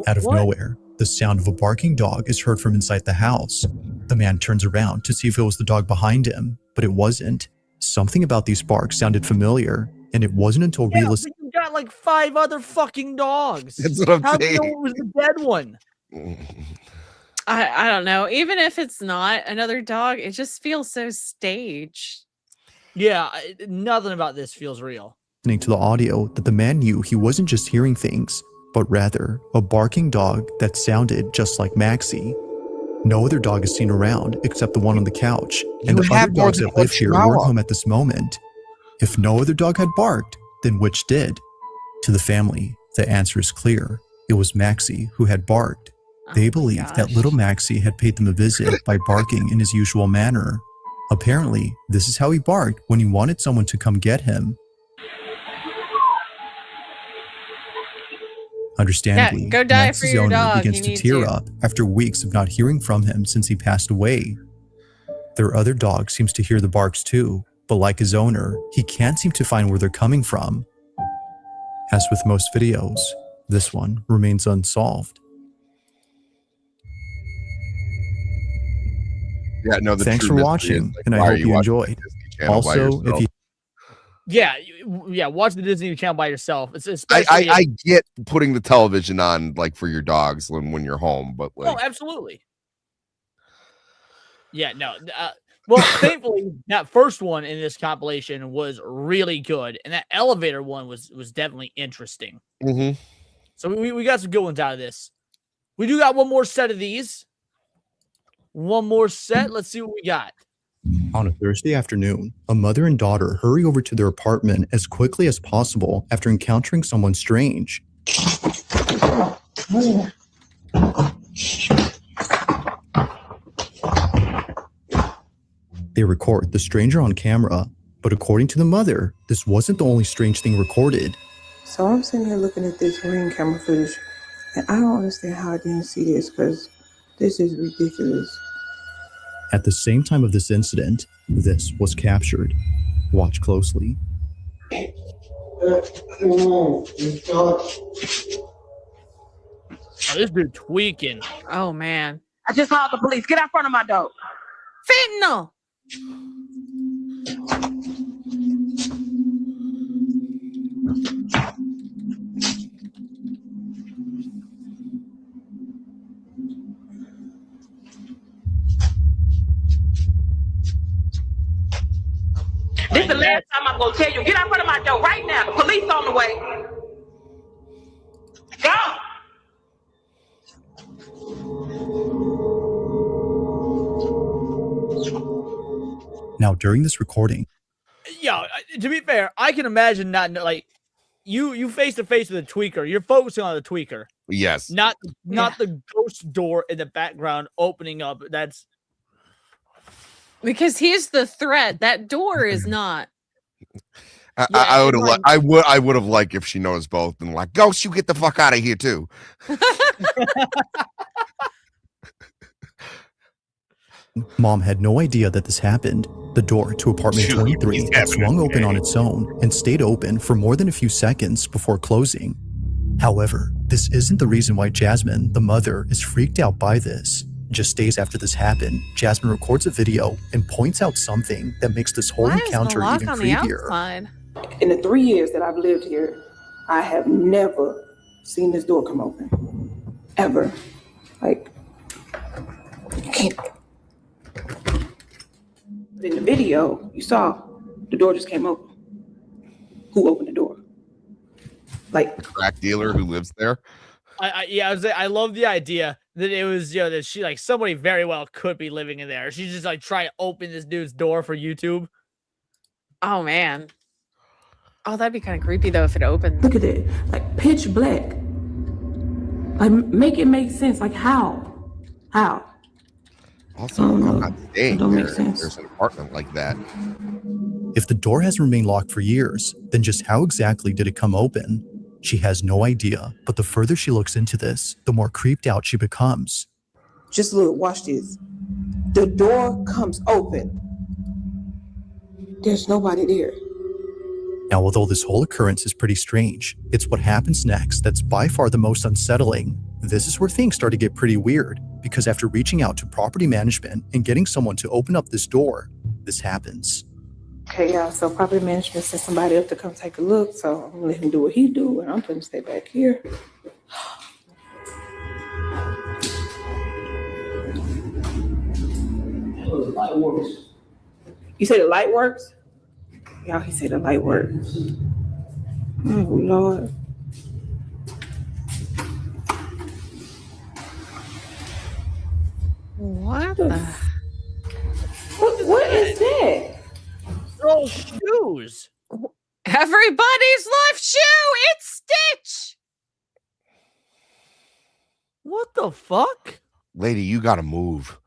E: Out of nowhere, the sound of a barking dog is heard from inside the house. The man turns around to see if it was the dog behind him, but it wasn't. Something about these barks sounded familiar, and it wasn't until realized
B: You got like 5 other fucking dogs.
C: That's what I'm
B: How do you know
C: saying.
B: it was the dead one?
D: I don't know. Even if it's not another dog, it just feels so staged.
B: Yeah, nothing about this feels real.
E: listening to the audio that the man knew he wasn't just hearing things, but rather a barking dog that sounded just like Maxie. No other dog is seen around except the one on the couch, and the other dogs that live here weren't home at this moment. If no other dog had barked, then which did? To the family, the answer is clear. It was Maxie who had barked. They believed that little Maxie had paid them a visit by barking in his usual manner. Apparently, this is how he barked when he wanted someone to come get him. Understandably,
D: Yeah, go die
E: Max's
D: for your
E: owner
D: dog.
E: begins
D: You
E: to
D: need
E: tear
D: to.
E: up after weeks of not hearing from him since he passed away. Their other dog seems to hear the barks too, but like his owner, he can't seem to find where they're coming from. As with most videos, this one remains unsolved.
C: Yeah, no.
E: Thanks
C: true
E: for
C: mystery
E: watching,
C: is, like,
E: and I
C: why are
E: hope you
C: watching
E: enjoyed.
C: Disney Channel by
E: Also, if
C: yourself?
E: you
B: Yeah, watch the Disney Channel by yourself. It's
C: I
B: especially
C: get putting the television on like for your dogs when you're home, but like,
B: oh, absolutely. Yeah, no. Well, thankfully, that first one in this compilation was really good, and that elevator one was definitely interesting.
C: mhm.
B: So we got some good ones out of this. We do got one more set of these. One more set. Let's see what we got.
E: On a Thursday afternoon, a mother and daughter hurry over to their apartment as quickly as possible after encountering someone strange. They record the stranger on camera, but according to the mother, this wasn't the only strange thing recorded.
N: So I'm sitting here looking at this ring camera footage, and I don't understand how I didn't see this because this is ridiculous.
E: At the same time of this incident, this was captured. Watch closely.
B: Oh, this dude tweaking.
D: Oh man.
L: I just called the police. Get out front of my door.
D: Fentanyl.
L: This is the last time I'm gonna tell you. Get out front of my door right now. The police on the way. Go.
E: Now, during this recording,
B: Yeah, to be fair, I can imagine not like you face to face with a tweaker. You're focusing on the tweaker,
C: Yes.
B: not the ghost door in the background opening up. That's
D: Because he's the threat. That door is not.
C: I would have I would have liked if she knows both and like, Ghost, you get the fuck out of here too.
E: Mom had no idea that this happened. The door to apartment 23 had swung open on its own and stayed open for more than a few seconds before closing. However, this isn't the reason why Jasmine, the mother, is freaked out by this. Just days after this happened, Jasmine records a video and points out something that makes this whole encounter even creepier.
N: In the 3 years that I've lived here, I have never seen this door come open. Ever. Like, you can't. But in the video, you saw the door just came open. Who opened the door? Like,
C: crack dealer who lives there.
B: I love the idea that it was, that she, like, somebody very well could be living in there. She's just like trying to open this dude's door for YouTube.
D: Oh man. Oh, that'd be kind of creepy though if it opened.
N: Look at it, like pitch black. Like, make it make sense. Like, how?
C: Also, I'm not staying
N: don't
C: there
N: make sense.
C: if there's an apartment like that.
E: If the door has remained locked for years, then just how exactly did it come open? She has no idea, but the further she looks into this, the more creeped out she becomes.
N: Just look, watch this. The door comes open. There's nobody there.
E: Now, although this whole occurrence is pretty strange, it's what happens next that's by far the most unsettling. This is where things start to get pretty weird, because after reaching out to property management and getting someone to open up this door, this happens.
N: Okay, y'all, so property management sent somebody up to come take a look, so I'm gonna let him do what he do, and I'm gonna stay back here.
L: The light works.
N: You say the light works? Y'all, he said the light works. Oh, Lord.
D: What the?
N: What is that?
B: Those shoes.
D: Everybody's left shoe. It's Stitch.
B: What the fuck?
C: Lady, you gotta move.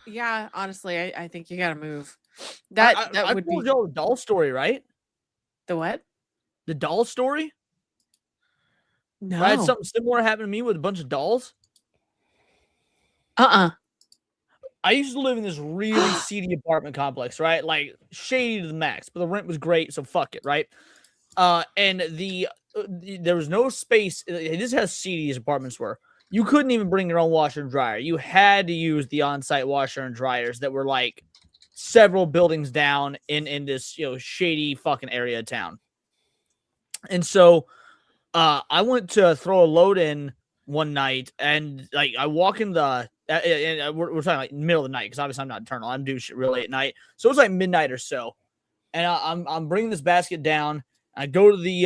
D: Yeah, honestly, I think you gotta move. That would
B: told
D: be
B: y'all the doll story, right?
D: the what?
B: The doll story?
D: No.
B: I had something similar happen to me with a bunch of dolls. I used to live in this really seedy apartment complex, right? Like, shady to the max, but the rent was great, so fuck it, right? And there was no space. This is how seedy these apartments were. You couldn't even bring your own washer and dryer. You had to use the on-site washer and dryers that were like several buildings down in this shady fucking area of town. And so I went to throw a load in one night, and like I walk in the and we're talking like middle of the night, because obviously I'm not nocturnal. I'm doing shit real late at night, so it's like midnight or so, and I'm bringing this basket down. I go to the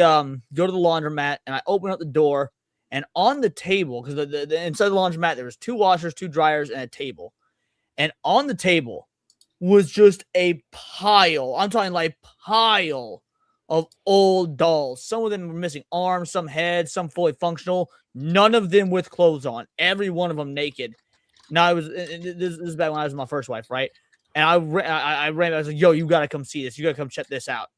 B: laundromat, and I open up the door, and on the table, because the inside the laundromat there was 2 washers, 2 dryers, and a table, and on the table was just a pile. I'm talking like pile of old dolls. Some of them were missing arms, some heads, some fully functional. None of them with clothes on. Every one of them naked. Now, this is back when I was with my first wife, right? And I ran. I was like, "Yo, you gotta come see this. You gotta come check this out."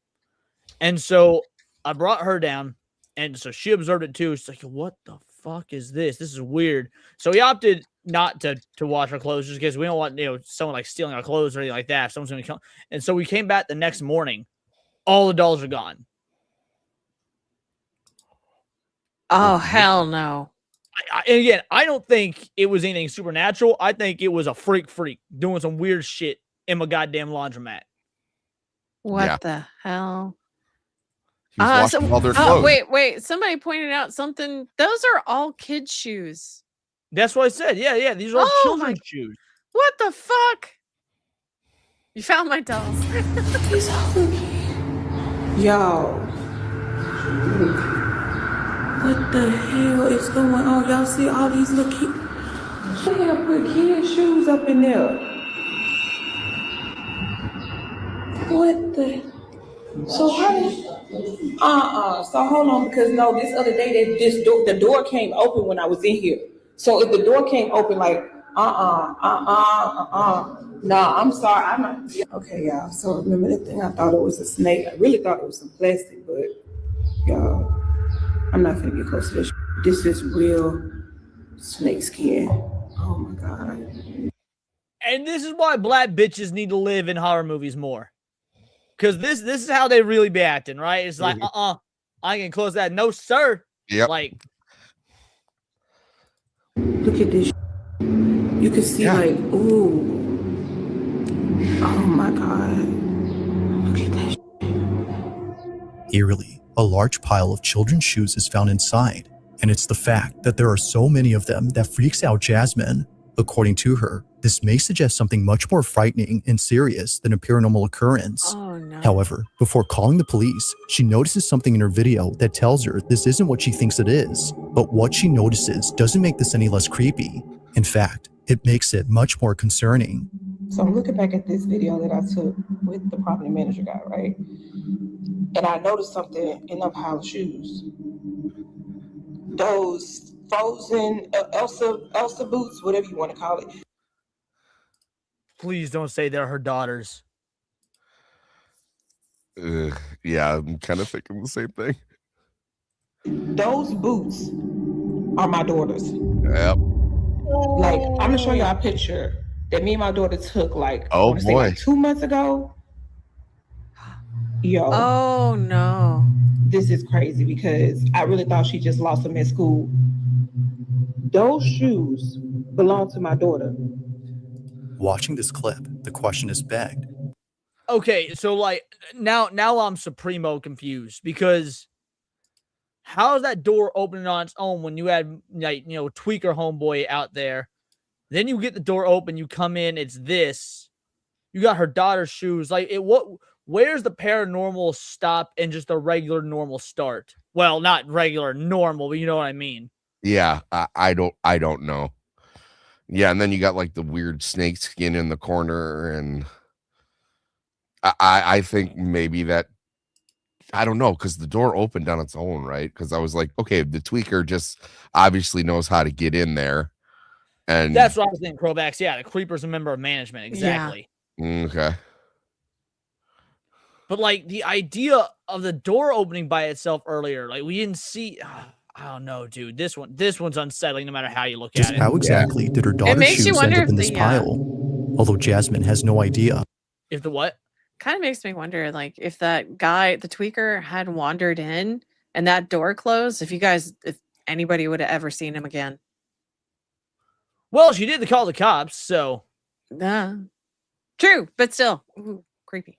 B: And so I brought her down, and so she observed it too. She's like, "What the fuck is this? This is weird." So we opted not to wash our clothes, just because we don't want someone like stealing our clothes or anything like that. If someone's gonna come. And so we came back the next morning. All the dolls are gone.
D: Oh, hell no.
B: And again, I don't think it was anything supernatural. I think it was a freak doing some weird shit in my goddamn laundromat.
D: What the hell? Wait. Somebody pointed out something. Those are all kids' shoes.
B: That's what I said. Yeah. These are all children's shoes.
D: What the fuck? You found my dolls.
N: Yo. What the hell is going on? Y'all see all these little kids? They have put kids' shoes up in there. What the? So how? So hold on, because no, this other day the door came open when I was in here. So if the door came open, like no, I'm sorry, I'm not. Okay, y'all. So remember that thing? I thought it was a snake. I really thought it was some plastic, but y'all. I'm not gonna get close to this. This is real snake skin. Oh my God.
B: And And this is why black bitches need to live in horror movies more. Because this is how they really be acting, right? It's like, I can close that. No, sir.
C: Yep.
B: Like,
N: Look at this. You can see like, ooh. Oh my God. Look at that.
E: Eerily, a large pile of children's shoes is found inside, and it's the fact that there are so many of them that freaks out Jasmine. According to her, this may suggest something much more frightening and serious than a paranormal occurrence.
D: Oh, no.
E: However, before calling the police, she notices something in her video that tells her this isn't what she thinks it is. But what she notices doesn't make this any less creepy. In fact, it makes it much more concerning.
N: So I'm looking back at this video that I took with the property manager guy, right? And I noticed something in that pile of shoes. Those frozen Elsa boots, whatever you want to call it.
B: please don't say they're her daughters.
C: Yeah, I'm kind of thinking the same thing.
N: Those boots are my daughter's.
C: Yep.
N: Like, I'm gonna show y'all a picture that me and my daughter took like,
C: Oh,
N: I wanna say,
C: boy.
N: like 2 months ago. Yo.
D: Oh no.
N: This is crazy because I really thought she just lost them at school. Those shoes belong to my daughter.
E: Watching this clip, the question is begged.
B: Okay, so like now I'm supremo confused because how is that door opening on its own when you had like tweaker homeboy out there? Then you get the door open, you come in, it's this. You got her daughter's shoes. Like where's the paranormal stop and just a regular normal start? Well, not regular normal, but you know what I mean.
C: Yeah, I don't know. Yeah, and then you got like the weird snake skin in the corner, and I think maybe that, I don't know, because the door opened on its own, right? Because I was like, okay, the tweaker just obviously knows how to get in there. And
B: That's what I was thinking, Crovax. Yeah, the creeper's a member of management. Exactly.
C: Okay.
B: But like the idea of the door opening by itself earlier, like we didn't see. I don't know, dude. This one's unsettling no matter how you look
E: Just
B: at it.
E: how exactly did her daughter's
D: makes you
E: shoes end
D: wonder
E: up in
D: if
E: this
D: the,
E: pile? Although Jasmine has no idea.
B: If the what?
D: Kind of makes me wonder, like, if that guy, the tweaker, had wandered in and that door closed, if anybody would have ever seen him again.
B: Well, she did call the cops, so.
D: True, but still, ooh, creepy.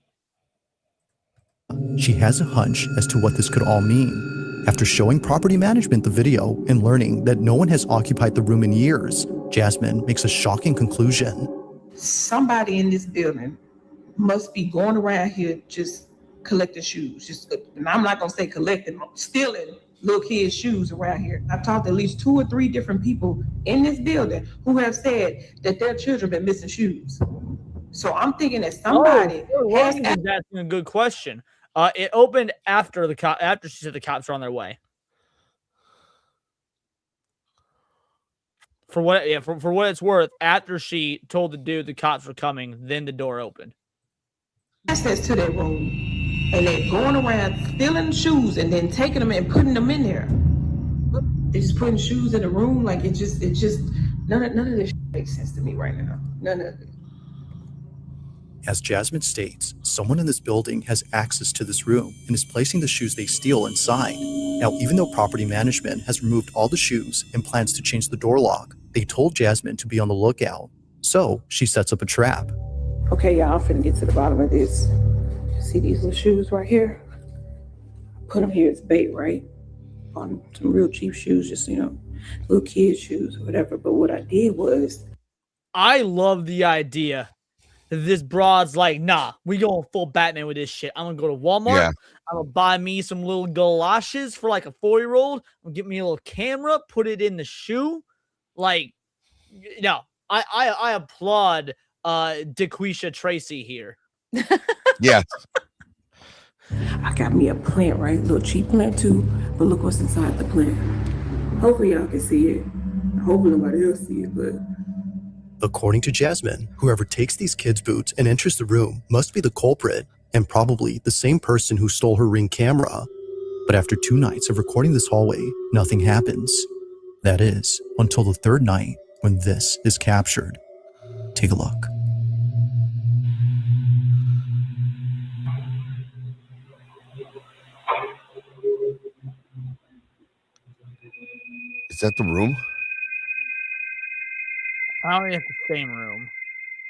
E: She has a hunch as to what this could all mean. After showing property management the video and learning that no one has occupied the room in years, Jasmine makes a shocking conclusion.
N: Somebody in this building must be going around here just collecting shoes. And I'm not gonna say collecting, stealing little kids' shoes around here. I've talked to at least 2 or 3 different people in this building who have said that their children been missing shoes. So I'm thinking that somebody
B: That's a good question. It opened after after she said the cops are on their way. For what it's worth, after she told the dude the cops were coming, then the door opened.
N: access to their room, and they're going around stealing shoes and then taking them and putting them in there. They're just putting shoes in the room. Like it just none of this makes sense to me right now. None of it.
E: As Jasmine states, someone in this building has access to this room and is placing the shoes they steal inside. Now, even though property management has removed all the shoes and plans to change the door lock, they told Jasmine to be on the lookout. So she sets up a trap.
N: Okay, y'all, I'm finna get to the bottom of this. See these little shoes right here? Put them here as bait, right? On some real cheap shoes, just, little kid shoes or whatever. But what I did was,
B: I love the idea that this broad's like, nah, we going full Batman with this shit. I'm gonna go to Walmart.
C: Yeah.
B: I'm gonna buy me some little galoshes for like a 4-year-old. I'm gonna get me a little camera, put it in the shoe. Like, no, I applaud DeQuisha Tracy here.
C: Yes.
N: I got me a plant, right? A little cheap plant too. But look what's inside the plant. Hopefully y'all can see it. Hopefully nobody else see it, but
E: According to Jasmine, whoever takes these kids' boots and enters the room must be the culprit, and probably the same person who stole her Ring camera. But after 2 nights of recording this hallway, nothing happens. That is, until the 3rd night, when this is captured. Take a look.
C: Is that the room?
B: I don't think it's the same room.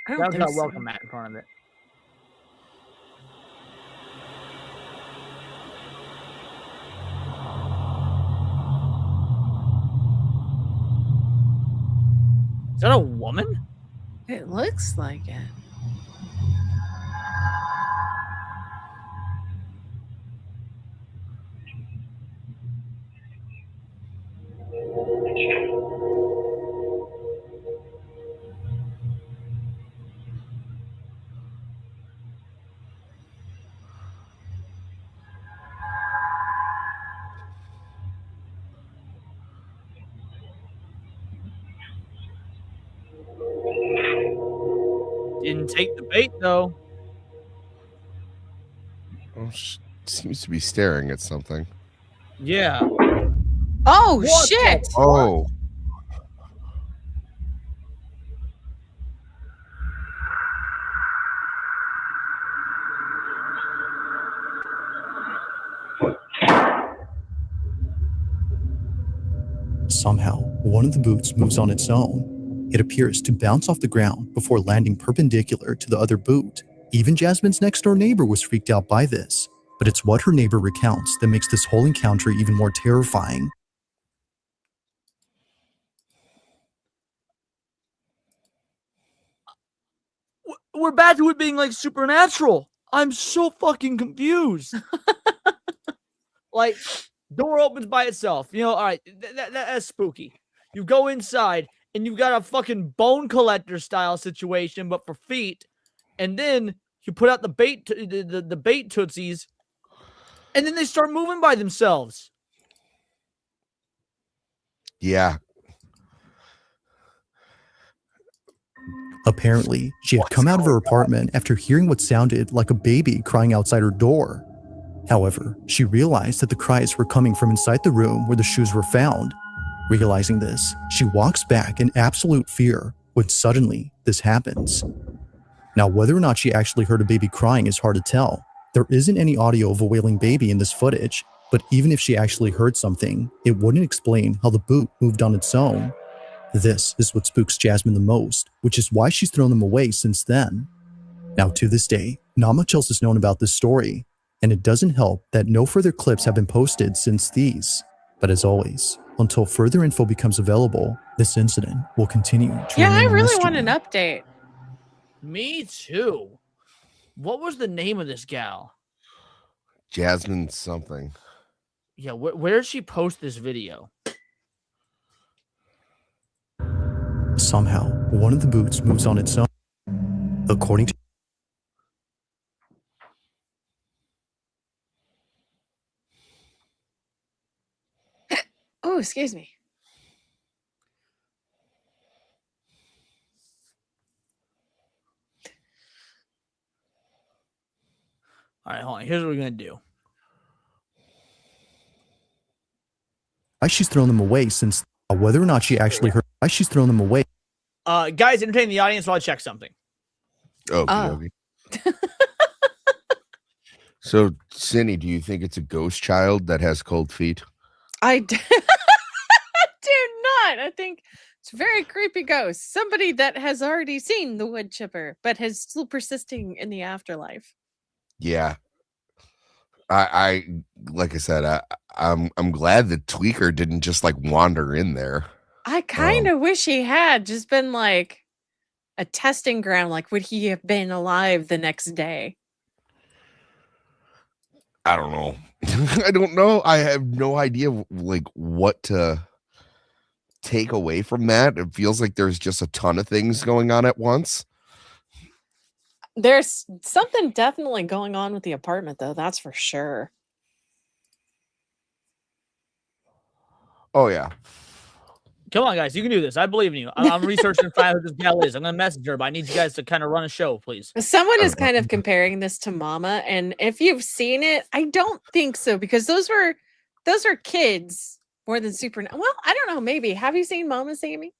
D: I don't
B: That's
D: think
B: got a
D: so.
B: welcome mat in front of it. Is that a woman?
D: It looks like it.
B: Didn't take the bait though.
C: Oh, seems to be staring at something.
B: Yeah.
D: Oh,
B: What
D: shit.
C: Oh.
E: Somehow, one of the boots moves on its own. It appears to bounce off the ground before landing perpendicular to the other boot. Even Jasmine's next-door neighbor was freaked out by this, but it's what her neighbor recounts that makes this whole encounter even more terrifying.
B: We're back to it being like supernatural. I'm so fucking confused. Like, door opens by itself. You know, all right, that's spooky. You go inside and you've got a fucking bone collector style situation, but for feet. And then you put out the bait, the bait tootsies, and then they start moving by themselves.
C: Yeah.
E: Apparently, she had come out of her apartment after hearing what sounded like a baby crying outside her door. However, she realized that the cries were coming from inside the room where the shoes were found. Realizing this, she walks back in absolute fear when suddenly this happens. Now, whether or not she actually heard a baby crying is hard to tell. There isn't any audio of a wailing baby in this footage, but even if she actually heard something, it wouldn't explain how the boot moved on its own. This is what spooks Jasmine the most, which is why she's thrown them away since then. Now, to this day, not much else is known about this story, and it doesn't help that no further clips have been posted since these. But as always, until further info becomes available, this incident will continue to
D: Yeah, I
E: remain a
D: really
E: mystery.
D: want an update.
B: Me too. What was the name of this gal?
C: Jasmine something.
B: Yeah, where did she post this video?
E: Somehow, one of the boots moves on its own. According to
D: Oh, excuse me.
B: All right, hold on. Here's what we're going to do.
E: why she's thrown them away since whether or not she actually heard why she's thrown them away.
B: Guys, entertain the audience while I check something.
C: Okay. So, Cindy, do you think it's a ghost child that has cold feet?
D: I do not. I think it's a very creepy ghost. Somebody that has already seen the wood chipper, but is still persisting in the afterlife.
C: Yeah. I like I said, I'm glad that Tweaker didn't just like wander in there.
D: I kind of wish he had just been like a testing ground. Like, would he have been alive the next day?
C: I don't know. I don't know. I have no idea like what to take away from that. It feels like there's just a ton of things going on at once.
D: There's something definitely going on with the apartment, though. That's for sure.
C: Oh, yeah.
B: Come on, guys. You can do this. I believe in you. I'm researching to find out who this gal is. I'm going to message her, but I need you guys to kind of run a show, please.
D: Someone is kind of comparing this to Mama, and if you've seen it, I don't think so, because those were kids more than super. Well, I don't know. Maybe. Have you seen Mama, Sammy?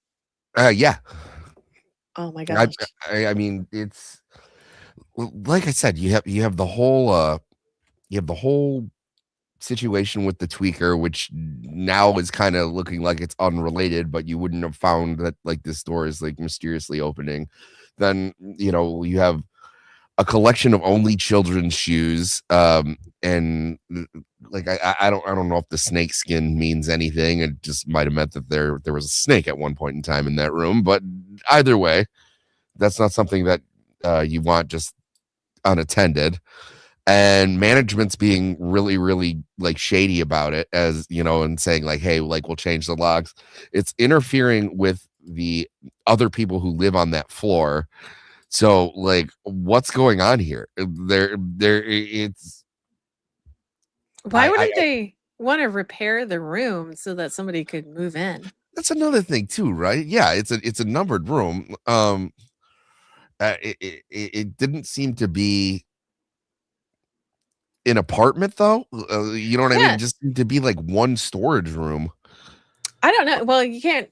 C: Yeah.
D: Oh my gosh.
C: I mean, it's like I said, you have the whole situation with the tweaker, which now is kind of looking like it's unrelated, but you wouldn't have found that like this door is like mysteriously opening. Then, you know, you have a collection of only children's shoes. And like, I don't know if the snake skin means anything. It just might have meant that there was a snake at one point in time in that room. But either way, that's not something that you want just unattended. And management's being really, really like shady about it, as you know, and saying like, hey, like we'll change the logs. It's interfering with the other people who live on that floor. So like, what's going on here? It's
D: Why wouldn't they want to repair the room so that somebody could move in?
C: That's another thing too, right? Yeah, it's a numbered room. It didn't seem to be an apartment though. You know what I mean? It just seemed to be like one storage room.
D: I don't know. Well, you can't.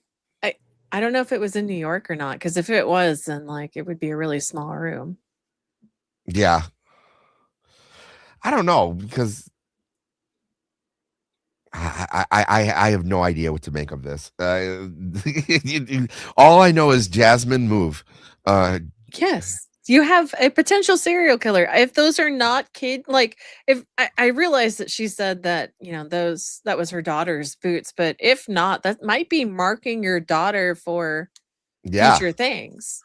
D: I don't know if it was in New York or not, because if it was, then like it would be a really small room.
C: Yeah. I don't know, because I have no idea what to make of this. All I know is Jasmine, move.
D: Yes, you have a potential serial killer. If those are not like if I realize that she said that, you know, that was her daughter's boots, but if not, that might be marking your daughter for future things.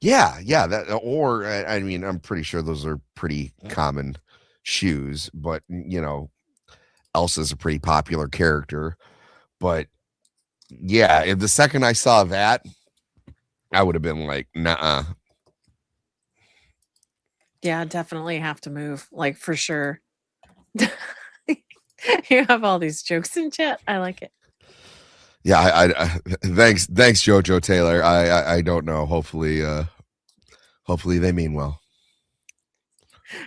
C: Yeah, that, or I mean, I'm pretty sure those are pretty common shoes, but you know, Elsa's a pretty popular character. But yeah, if the second I saw that, I would have been like, nah.
D: Yeah, definitely have to move, like for sure. You have all these jokes in chat. I like it.
C: Yeah, I thanks Jojo Taylor. I don't know. Hopefully they mean well.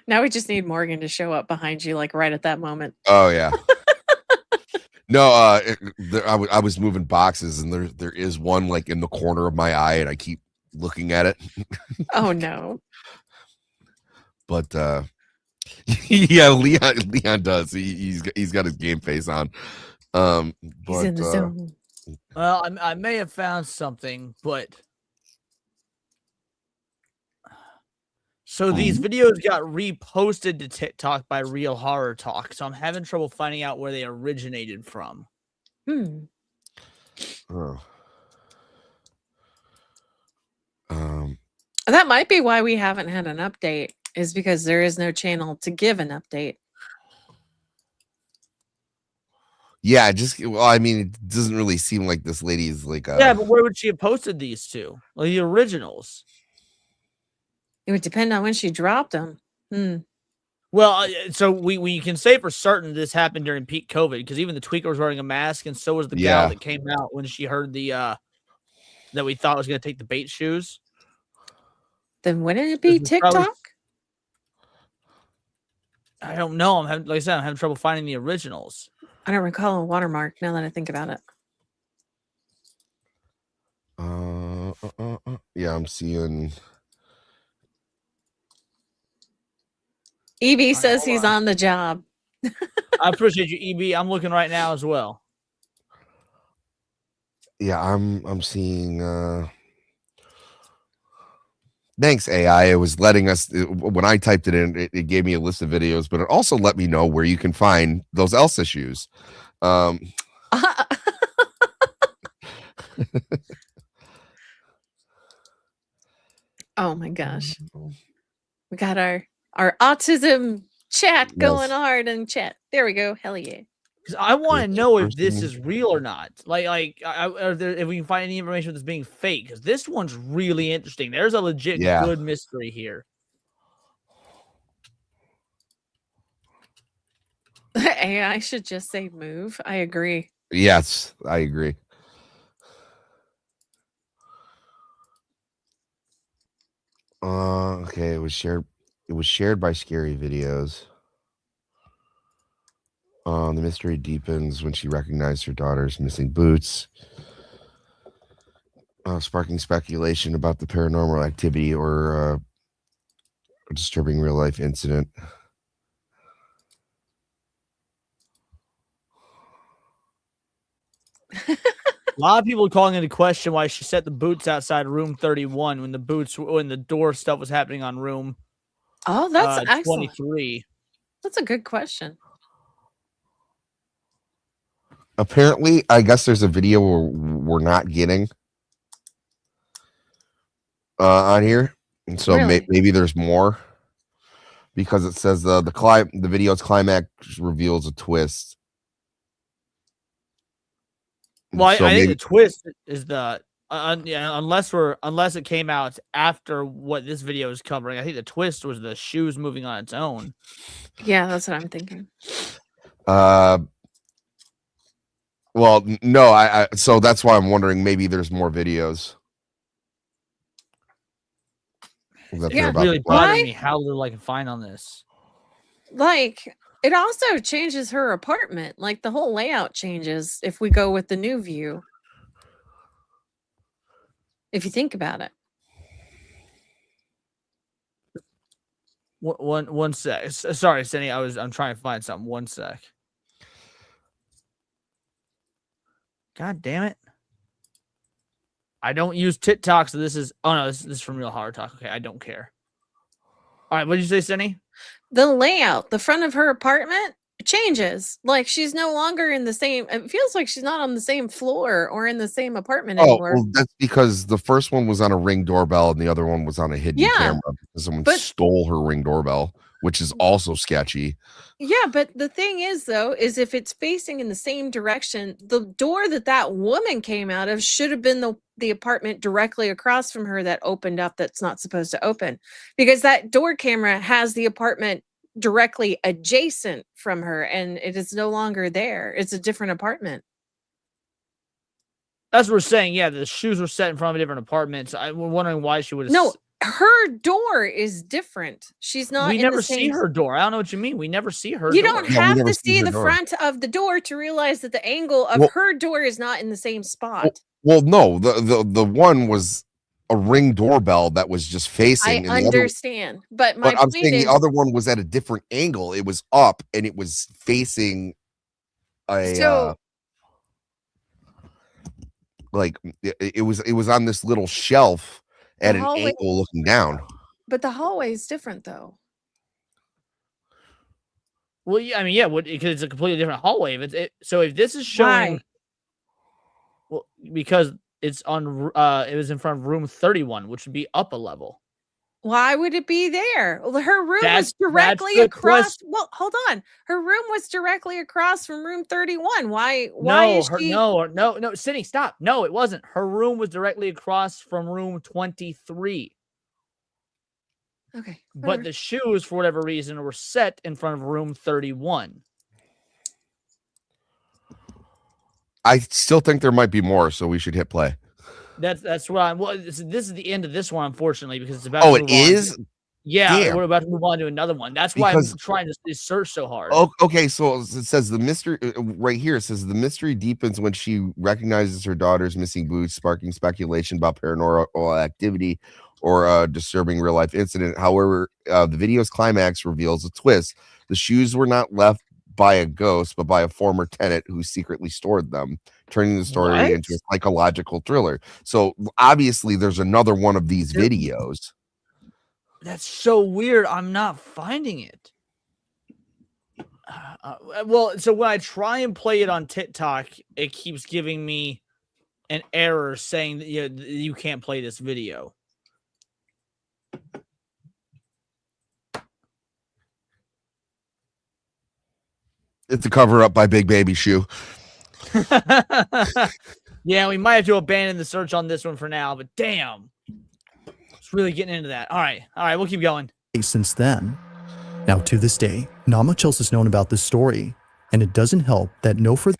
D: Now we just need Morgan to show up behind you, like right at that moment.
C: Oh yeah. No, I was moving boxes, and there is one like in the corner of my eye, and I keep looking at it.
D: Oh no.
C: But yeah, Leon does. He's got his game face on.
D: He's in the zone.
B: Well, I may have found something, but so these videos got reposted to TikTok by Real Horror Talk. So I'm having trouble finding out where they originated from.
C: Oh.
D: That might be why we haven't had an update, is because there is no channel to give an update.
C: Yeah, I mean, it doesn't really seem like this lady's like
B: yeah, but where would she have posted these to? Like the originals?
D: It would depend on when she dropped them.
B: Well, so we can say for certain this happened during peak COVID, because even the tweaker was wearing a mask, and so was the gal that came out when she heard the that we thought was going to take the bait shoes.
D: Then wouldn't it be TikTok?
B: I don't know. Like I said, I'm having trouble finding the originals.
D: I don't recall a watermark now that I think about it.
C: Yeah, I'm seeing.
D: EB says he's on the job.
B: I appreciate you, EB. I'm looking right now as well.
C: Yeah, I'm seeing. Thanks, AI. It was letting us, when I typed it in, it gave me a list of videos, but it also let me know where you can find those Elsa shoes.
D: Oh my gosh. We got our autism chat going hard in chat. There we go. Hell yeah.
B: Because I want to know if this is real or not. If we can find any information that's being fake, because this one's really interesting. There's a legit good mystery here.
D: AI should just say move. I agree.
C: Yes, I agree. Okay, it was shared. It was shared by Scary Videos. The mystery deepens when she recognized her daughter's missing boots, sparking speculation about the paranormal activity or a disturbing real-life incident.
B: A lot of people calling into question why she set the boots outside room 31 when the door stuff was happening on room
D: Oh, that's excellent.
B: 23.
D: That's a good question.
C: Apparently, I guess there's a video we're not getting on here, and so
D: Really?
C: maybe there's more because it says the video's climax reveals a twist.
B: Well,
C: So
B: I think
C: maybe
B: the twist is unless it came out after what this video is covering. I think the twist was the shoes moving on its own.
D: Yeah, that's what I'm thinking.
C: Well, no, I so that's why I'm wondering maybe there's more videos.
B: Yeah, really bothered me how little I can find on this.
D: Like, it also changes her apartment. Like, the whole layout changes if we go with the new view. If you think about it.
B: One sec. Sorry, Cindy. I'm trying to find something. One sec. God damn it. I don't use TikTok, so this is this is from Real Hard Talk. Okay, I don't care. All right, what did you say, Cindy?
D: The layout, the front of her apartment changes. Like, she's no longer in the same, it feels like she's not on the same floor or in the same apartment anymore.
C: Well, that's because the first one was on a Ring doorbell and the other one was on a hidden camera because someone stole her Ring doorbell, which is also sketchy.
D: Yeah, but the thing is, though, is if it's facing in the same direction, the door that woman came out of should have been the apartment directly across from her that opened up that's not supposed to open, because that door camera has the apartment directly adjacent from her and it is no longer there. It's a different apartment.
B: That's what we're saying. Yeah, the shoes were set in front of a different apartment. So I'm wondering why she would have.
D: No, her door is different. She's not.
B: We never see her door. I don't know what you mean. We never see her.
D: You
B: door.
D: don't have to see the front of the door to realize that the angle of her door is not in the same spot.
C: Well, no, the one was a Ring doorbell that was just facing.
D: I understand, but
C: I'm saying the other one was at a different angle. It was up and it was facing a. Like it was on this little shelf at an angle looking down.
D: But the hallway is different, though.
B: Well, yeah, I mean, yeah, because it's a completely different hallway. So if this is showing, well, because it's on, it was in front of room 31, which would be up a level.
D: Why would it be there? Well, her room was directly across. Well, hold on. Her room was directly across from room 31. Why is she?
B: No, Cindy, stop. No, it wasn't. Her room was directly across from room 23.
D: Okay.
B: But the shoes, for whatever reason, were set in front of room 31.
C: I still think there might be more, so we should hit play.
B: That's what I'm. Well, this is the end of this one, unfortunately, because it's about.
C: Oh, it is.
B: Yeah,
C: damn.
B: We're about to move on to another one. That's why I'm trying to search so hard.
C: Oh, okay, so it says the mystery right here. It says the mystery deepens when she recognizes her daughter's missing boots, sparking speculation about paranormal activity or a disturbing real life incident. However, the video's climax reveals a twist. The shoes were not left by a ghost, but by a former tenant who secretly stored them, turning the story into a psychological thriller. So obviously, there's another one of these videos.
B: That's so weird. I'm not finding it. Well, so when I try and play it on TikTok, it keeps giving me an error saying that you can't play this video.
C: It's a cover up by Big Baby Shoe.
B: Yeah, we might have to abandon the search on this one for now, but damn. It's really getting into that. All right, we'll keep going.
E: Since then. Now, to this day, not much else is known about this story, and it doesn't help that no further.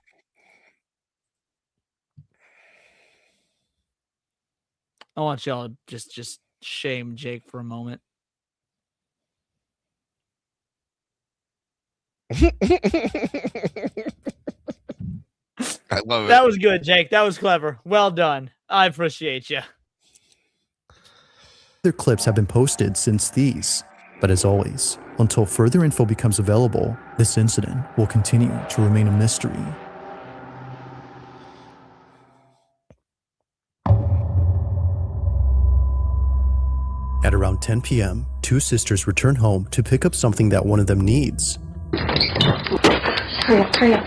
B: I want y'all to just shame Jake for a moment.
C: I love it.
B: That was good, Jake. That was clever. Well done. I appreciate you.
E: Other clips have been posted since these, but as always, until further info becomes available, this incident will continue to remain a mystery. around 10 p.m., two sisters return home to pick up something that one of them needs.
F: Hurry up.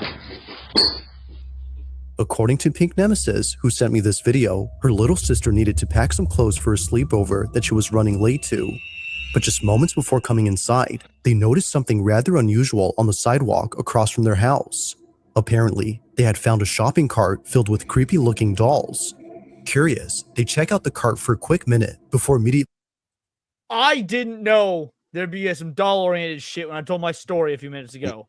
E: According to Pink Nemesis, who sent me this video, her little sister needed to pack some clothes for a sleepover that she was running late to. But just moments before coming inside, they noticed something rather unusual on the sidewalk across from their house. Apparently, they had found a shopping cart filled with creepy-looking dolls. Curious, they check out the cart for a quick minute before immediately.
B: I didn't know there'd be some doll-oriented shit when I told my story a few minutes ago.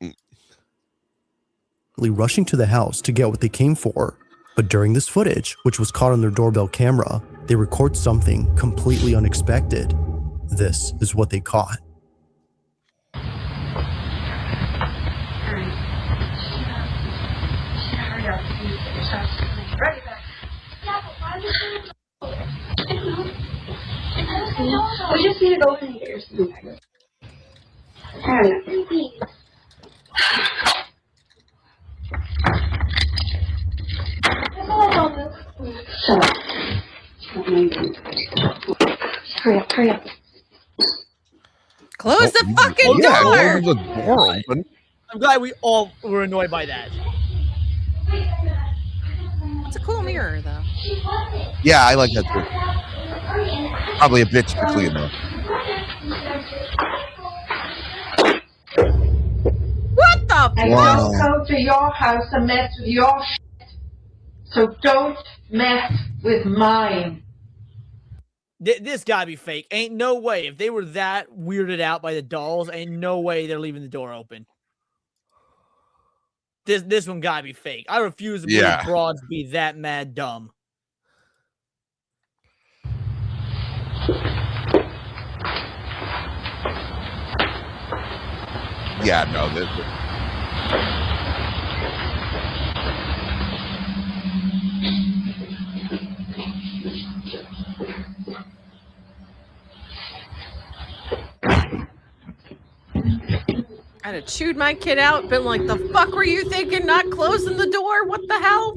E: Rushing to the house to get what they came for. But during this footage, which was caught on their doorbell camera, they record something completely unexpected. This is what they caught.
F: We just need to go in and get your food. Hurry up. Shut up. Hurry up.
D: Close the fucking door!
C: The door open.
B: I'm glad we all were annoyed by that.
D: It's a cool mirror, though.
C: Yeah, I like that too. Probably a bitch to clean though.
D: What the fuck?
O: I don't come to your house and mess with your shit. So don't mess with mine.
B: This gotta be fake. Ain't no way. If they were that weirded out by the dolls, ain't no way they're leaving the door open. This one gotta be fake. I refuse to believe broads be that mad dumb.
C: Yeah, no.
D: I'd have chewed my kid out, been like, the fuck were you thinking, not closing the door? What the hell?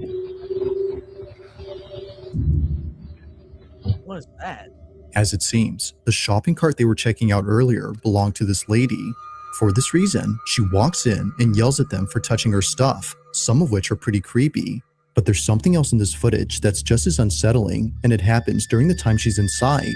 B: What is that?
E: As it seems, the shopping cart they were checking out earlier belonged to this lady. For this reason, she walks in and yells at them for touching her stuff, some of which are pretty creepy. But there's something else in this footage that's just as unsettling, and it happens during the time she's inside.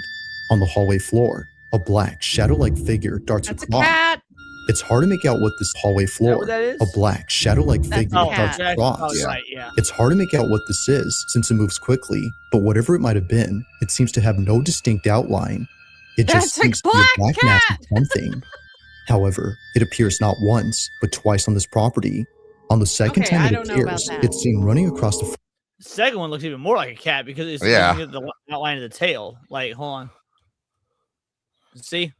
E: On the hallway floor, a black, shadow-like figure darts
D: That's
E: across.
D: a cat.
E: It's hard to make out what this hallway floor,
B: that is?
E: a black, shadow-like figure darts
B: That's
E: across.
B: probably right, yeah.
E: It's hard to make out what this is since it moves quickly, but whatever it might have been, it seems to have no distinct outline. It just
D: That's a
E: seems to be a
D: black
E: black mass
D: cat!
E: of something. However, it appears not once, but twice on this property. On the second
D: Okay, I
E: time it
D: don't know about
E: appears,
D: that.
E: it's seen running across the
B: The second one looks even more like a cat because it's
C: Yeah.
B: looking at the outline of the tail. Like, hold on. See?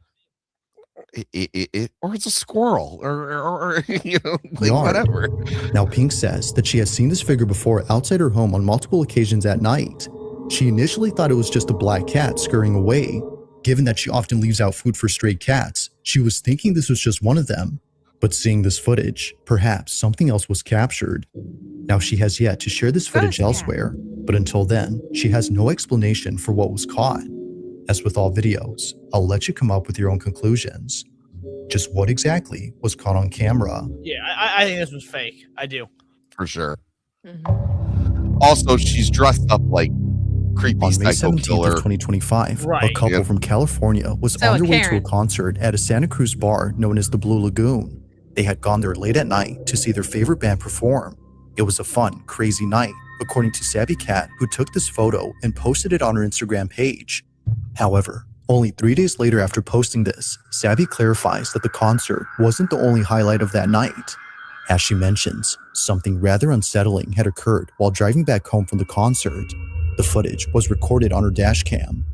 C: Or it's a squirrel, or you know, like
E: yard.
C: whatever.
E: Now, Pink says that she has seen this figure before outside her home on multiple occasions at night. She initially thought it was just a black cat scurrying away. Given that she often leaves out food for stray cats, she was thinking this was just one of them. But seeing this footage, perhaps something else was captured. Now, she has yet to share this footage elsewhere, but until then, she has no explanation for what was caught. As with all videos, I'll let you come up with your own conclusions. Just what exactly was caught on camera?
B: Yeah, I think this was fake. I do.
C: For sure. Also, she's dressed up like creepy
E: On May
C: psycho
E: 17th of
C: killer.
E: 2025, a
B: Right.
E: couple
C: Yep.
E: from California was
D: So
E: on
D: a
E: their way to a
D: Karen.
E: concert at a Santa Cruz bar known as the Blue Lagoon. They had gone there late at night to see their favorite band perform. It was a fun, crazy night, according to Savvy Cat, who took this photo and posted it on her Instagram page. However, only 3 days later after posting this, Savvy clarifies that the concert wasn't the only highlight of that night. As she mentions, something rather unsettling had occurred while driving back home from the concert. The footage was recorded on her dash cam.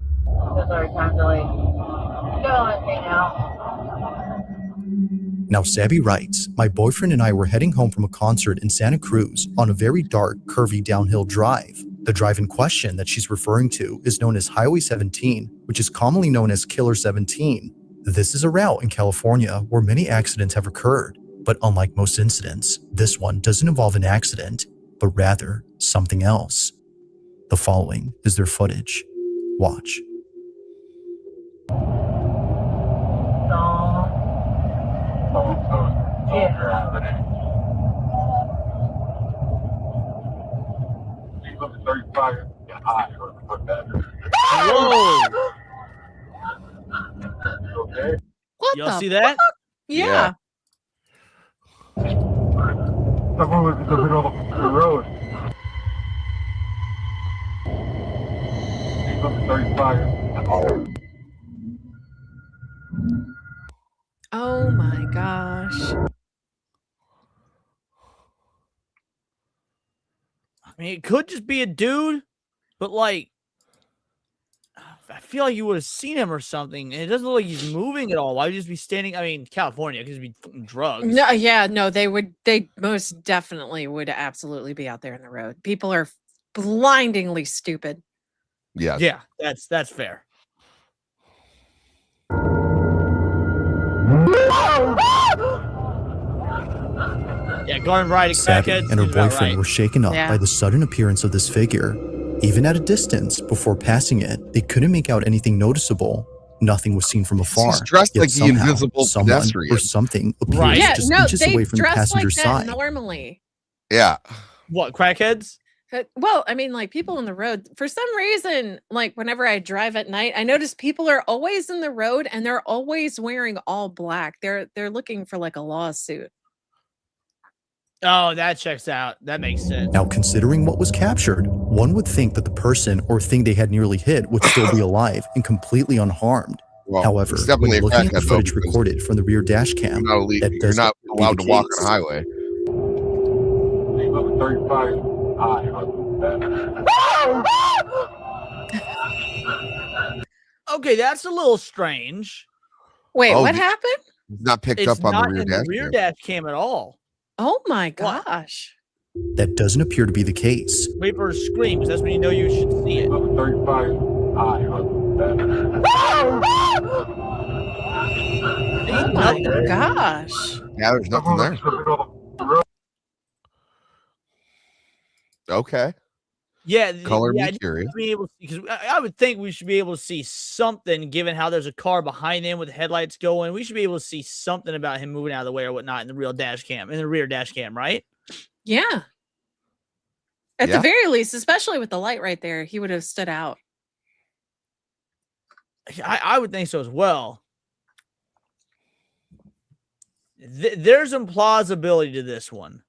E: Now, Savvy writes, my boyfriend and I were heading home from a concert in Santa Cruz on a very dark, curvy downhill drive. The drive in question that she's referring to is known as Highway 17, which is commonly known as Killer 17. This is a route in California where many accidents have occurred, but unlike most incidents, this one doesn't involve an accident, but rather something else. The following is their footage. Watch.
B: Whoa!
G: Okay.
D: What
B: Y'all
D: the
B: see that?
D: Yeah.
G: Someone was in the middle of the road. He's on 35.
D: Oh my gosh.
B: I mean, it could just be a dude, but like, I feel like you would have seen him or something. And it doesn't look like he's moving at all. Why would he just be standing? I mean, California, because he'd be fucking drugs.
D: No, yeah, no, they most definitely would absolutely be out there in the road. People are blindingly stupid.
C: Yeah.
B: Yeah, that's fair. Yeah, garden variety
E: Sabby
B: crackheads.
E: and her
B: seems about
E: boyfriend
B: right.
E: were shaken up
D: Yeah.
E: by the sudden appearance of this figure. Even at a distance, before passing it, they couldn't make out anything noticeable. Nothing was seen from afar.
C: He's dressed
E: yet
C: like the
E: somehow,
C: invisible
E: someone
C: pedestrian.
E: or something appears
B: Right.
D: Yeah,
E: just
D: no,
E: inches
D: they
E: away from the
D: dress
E: passenger
D: like that
E: side.
D: normally.
C: Yeah.
B: What, crackheads?
D: Well, I mean, like people on the road, for some reason, like whenever I drive at night, I notice people are always in the road and they're always wearing all black. They're looking for like a lawsuit.
B: Oh, that checks out. That makes sense.
E: Now, considering what was captured, one would think that the person or thing they had nearly hit would still be alive and completely unharmed.
C: Well,
E: However,
C: it's definitely
E: when
C: a
E: looking at the
C: crackhead, though,
E: footage
C: because
E: recorded from the rear dash cam, that
C: you're
E: does
C: not
E: not be
C: allowed
E: the
C: to walk
E: case.
C: on a highway.
G: He's on 35.
B: Okay, that's a little strange.
D: Wait,
C: Oh,
D: what happened?
C: It's not picked
B: It's
C: up on the
B: not
C: rear
B: in
C: dash
B: the rear
C: cam.
B: dash cam at all.
D: Oh my
B: What?
D: gosh.
E: That doesn't appear to be the case.
B: Wait for her to scream, because that's when you know you should see it.
G: 35.
D: Oh my gosh.
C: Yeah, there's nothing there. Okay.
B: Yeah,
C: Color
B: yeah,
C: me curious.
B: be able because I would think we should be able to see something, given how there's a car behind him with the headlights going. We should be able to see something about him moving out of the way or whatnot in the rear dash cam, right?
D: Yeah. At
C: Yeah.
D: the very least, especially with the light right there, he would have stood out.
B: I would think so as well. There's some plausibility to this one.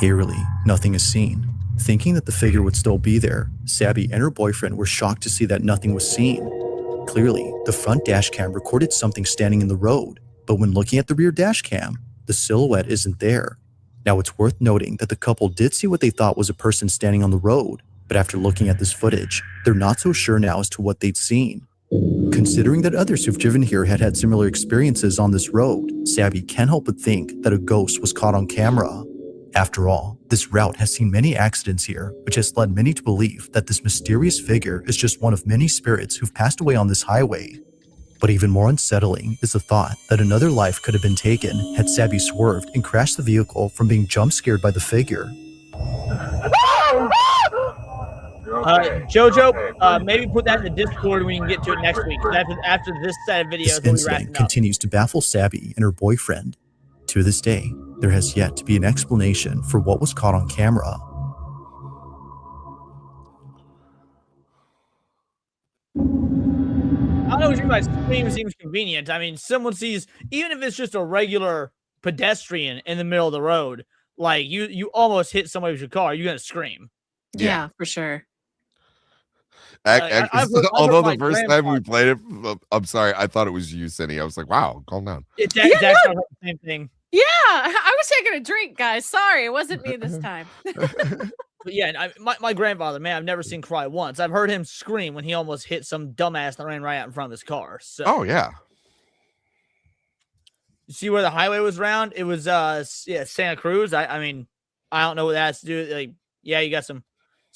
E: Eerily, nothing is seen. Thinking that the figure would still be there, Sabby and her boyfriend were shocked to see that nothing was seen. Clearly, the front dash cam recorded something standing in the road, but when looking at the rear dash cam, the silhouette isn't there. Now, it's worth noting that the couple did see what they thought was a person standing on the road, but after looking at this footage, they're not so sure now as to what they'd seen. Considering that others who've driven here had had similar experiences on this road, Sabby can't help but think that a ghost was caught on camera. After all, this route has seen many accidents here, which has led many to believe that this mysterious figure is just one of many spirits who've passed away on this highway. But even more unsettling is the thought that another life could have been taken had Sabby swerved and crashed the vehicle from being jump scared by the figure.
B: Jojo, maybe put that in the Discord and we can get to it next week. 'Cause after this set of videos,
E: This
B: we'll be
E: incident
B: wrapping up.
E: continues to baffle Sabby and her boyfriend. To this day, there has yet to be an explanation for what was caught on camera.
B: I don't know what you mean by scream seems convenient. I mean, someone sees, even if it's just a regular pedestrian in the middle of the road, like you almost hit somebody with your car, you're gonna scream.
D: Yeah, for sure.
B: I've heard
C: Although
B: my
C: the first time we played it, I'm sorry, I thought it was you, Cindy. I was like, wow, calm down.
B: It's exactly the same thing.
D: Yeah, I was taking a drink, guys. Sorry, it wasn't me this time.
B: But yeah, my grandfather, man, I've never seen cry once. I've heard him scream when he almost hit some dumbass that ran right out in front of his car. So,
C: Oh, yeah.
B: you see where the highway was round? It was Santa Cruz. I mean, I don't know what that has to do. Like, yeah, you got some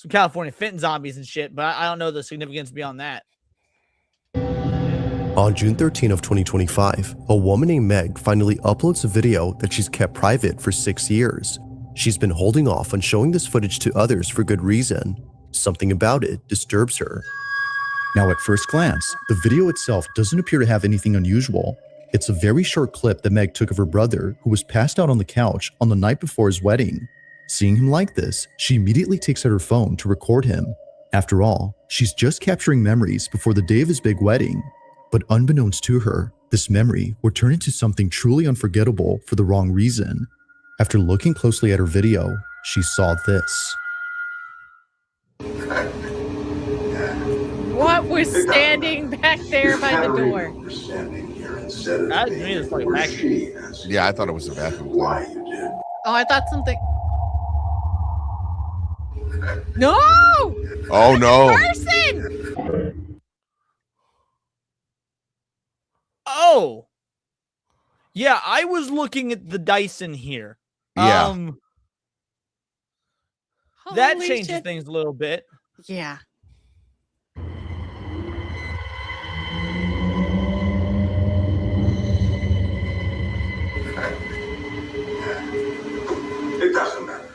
B: California Fenton zombies and shit, but I don't know the significance beyond that.
P: On June 13 of 2025, a woman named Meg finally uploads a video that she's kept private for 6 years. She's been holding off on showing this footage to others for good reason. Something about it disturbs her.
E: Now, at first glance, the video itself doesn't appear to have anything unusual. It's a very short clip that Meg took of her brother, who was passed out on the couch on the night before his wedding. Seeing him like this, she immediately takes out her phone to record him. After all, she's just capturing memories before the day of his big wedding. But unbeknownst to her, this memory would turn into something truly unforgettable for the wrong reason. After looking closely at her video, she saw this.
D: What was standing back there by the door?
C: Yeah, I thought it was a bathroom.
D: Oh, I thought something. No!
C: Oh no!
D: Person!
B: Oh! Yeah, I was looking at the dice in here.
C: Yeah.
B: That
D: Holy
B: changes
D: shit.
B: things a little bit.
D: Yeah.
A: It doesn't matter.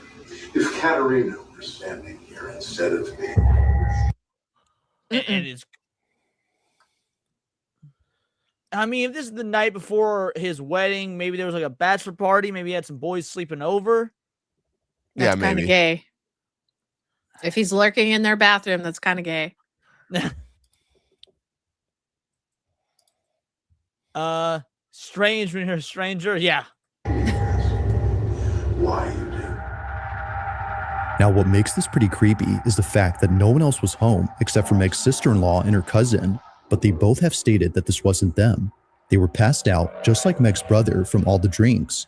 A: If Katerina were standing here instead of me.
B: And it's. I mean, if this is the night before his wedding, maybe there was like a bachelor party, maybe he had some boys sleeping over.
C: Yeah,
D: That's kind of
C: maybe.
D: gay. If he's lurking in their bathroom, that's kind of gay.
B: Strange when you're a stranger. Yeah.
A: Why you do?
E: Now, what makes this pretty creepy is the fact that no one else was home except for Meg's sister-in-law and her cousin, but they both have stated that this wasn't them. They were passed out just like Meg's brother from all the drinks.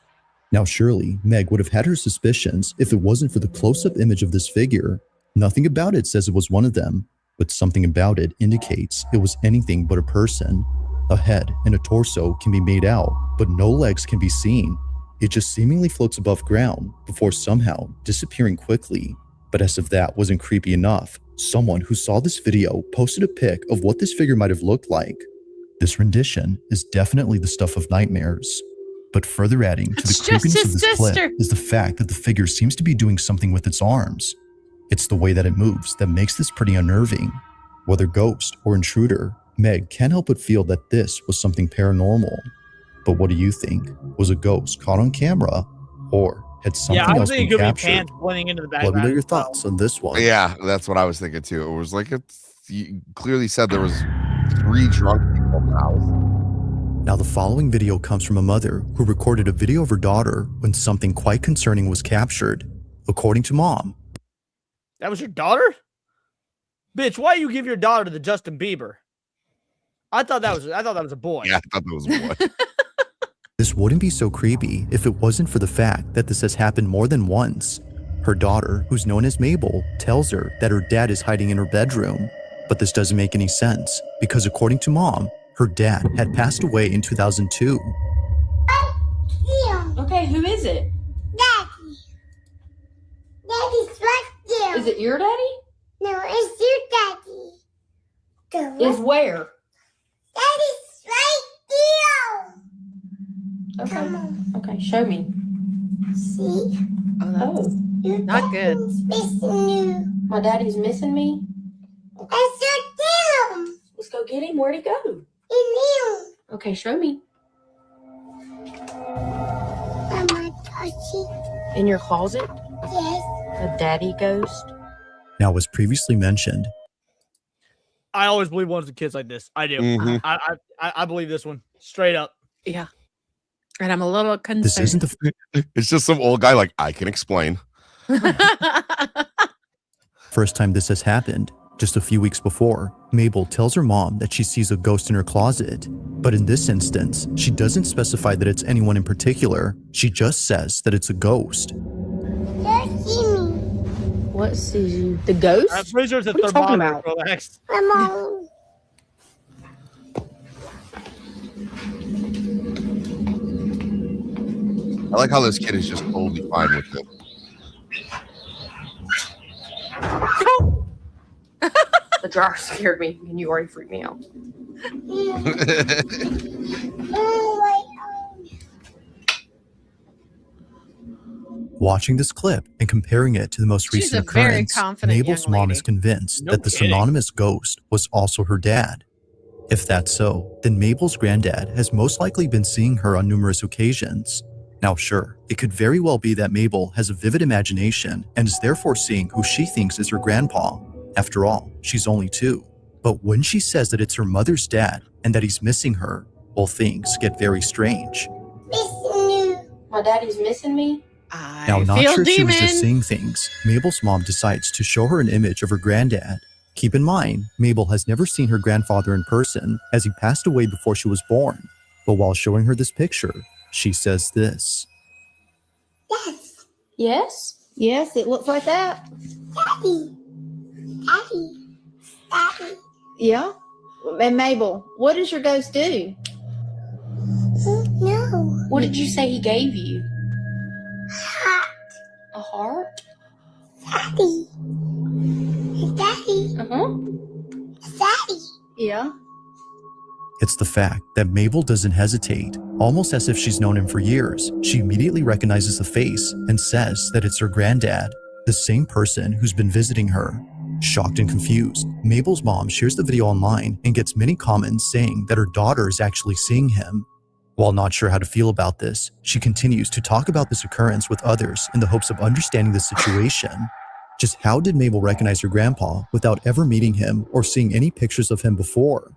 E: Now, surely, Meg would have had her suspicions if it wasn't for the close-up image of this figure. Nothing about it says it was one of them, but something about it indicates it was anything but a person. A head and a torso can be made out, but no legs can be seen. It just seemingly floats above ground before somehow disappearing quickly. But as if that wasn't creepy enough, someone who saw this video posted a pic of what this figure might have looked like. This rendition is definitely the stuff of nightmares. But further adding to the
D: It's just
E: creepiness of
D: his
E: this clip
D: sister.
E: is the fact that the figure seems to be doing something with its arms. It's the way that it moves that makes this pretty unnerving. Whether ghost or intruder, Meg can't help but feel that this was something paranormal. But what do you think? Was a ghost caught on camera, or had something
B: Yeah, I was
E: else
B: thinking
E: been
B: it could be
E: captured?
B: pants blending into the
E: Let me
B: background.
E: know your thoughts on this one.
C: Yeah, that's what I was thinking too. It was like you clearly said there was 3 drunk people in the house.
E: Now, the following video comes from a mother who recorded a video of her daughter when something quite concerning was captured. According to mom,
B: That was your daughter? Bitch, why you give your daughter to Justin Bieber? I thought that was a boy.
C: Yeah, I thought that was a boy.
E: this wouldn't be so creepy if it wasn't for the fact that this has happened more than once. Her daughter, who's known as Mabel, tells her that her dad is hiding in her bedroom. But this doesn't make any sense because according to mom, her dad had passed away in 2002.
Q: Okay, who is it?
R: Daddy. Daddy's right there.
Q: Is it your daddy?
R: No, it's your daddy.
Q: Is where?
R: Daddy's right there.
Q: Okay.
R: Come on.
Q: Okay, show me.
R: See?
D: Oh,
R: Your
D: not good.
R: daddy's missing you.
Q: My daddy's missing me.
R: Let's go get him.
Q: Let's go get him. Where'd he go?
R: In you.
Q: Okay, show me.
R: Mama, Toshi.
Q: In your closet?
R: Yes.
Q: A daddy ghost?
E: Now, as previously mentioned,
B: I always believe ones with kids like this. I do.
C: Mhm.
B: I believe this one straight up.
D: Yeah. And I'm a little concerned.
E: this isn't the
C: It's just some old guy like, I can explain.
E: first time this has happened. Just a few weeks before, Mabel tells her mom that she sees a ghost in her closet. But in this instance, she doesn't specify that it's anyone in particular. She just says that it's a ghost.
R: Just see me.
Q: What sees you? The ghost?
B: I'm pretty sure it's a
Q: What are you talking
B: thermometer.
Q: about?
B: Relax.
R: Mama.
C: I like how this kid is just totally fine with it.
Q: The dryer scared me, and you already freaked me out.
E: Watching this clip and comparing it to the most
D: She's
E: recent
D: a very
E: occurrence,
D: confident
E: Mabel's
D: young
E: mom
D: lady.
E: is convinced
B: No
E: that this
B: kidding.
E: anonymous ghost was also her dad. If that's so, then Mabel's granddad has most likely been seeing her on numerous occasions. Now sure, it could very well be that Mabel has a vivid imagination and is therefore seeing who she thinks is her grandpa. After all, she's only 2. But when she says that it's her mother's dad and that he's missing her, well, things get very strange.
Q: My daddy's missing me?
E: Now, not
D: feel
E: sure if she was just
D: demon.
E: seeing things, Mabel's mom decides to show her an image of her granddad. Keep in mind, Mabel has never seen her grandfather in person as he passed away before she was born. But while showing her this picture, she says this.
Q: Yes?
R: Yes, it looks like that. Daddy. Daddy.
Q: Yeah? And Mabel, what does your ghost do?
R: No.
Q: What did you say he gave you? A heart?
R: Daddy. Daddy.
Q: Uh-huh.
R: Daddy.
Q: Yeah.
E: It's the fact that Mabel doesn't hesitate, almost as if she's known him for years. She immediately recognizes the face and says that it's her granddad, the same person who's been visiting her. Shocked and confused, Mabel's mom shares the video online and gets many comments saying that her daughter is actually seeing him. While not sure how to feel about this, she continues to talk about this occurrence with others in the hopes of understanding the situation. Just how did Mabel recognize her grandpa without ever meeting him or seeing any pictures of him before?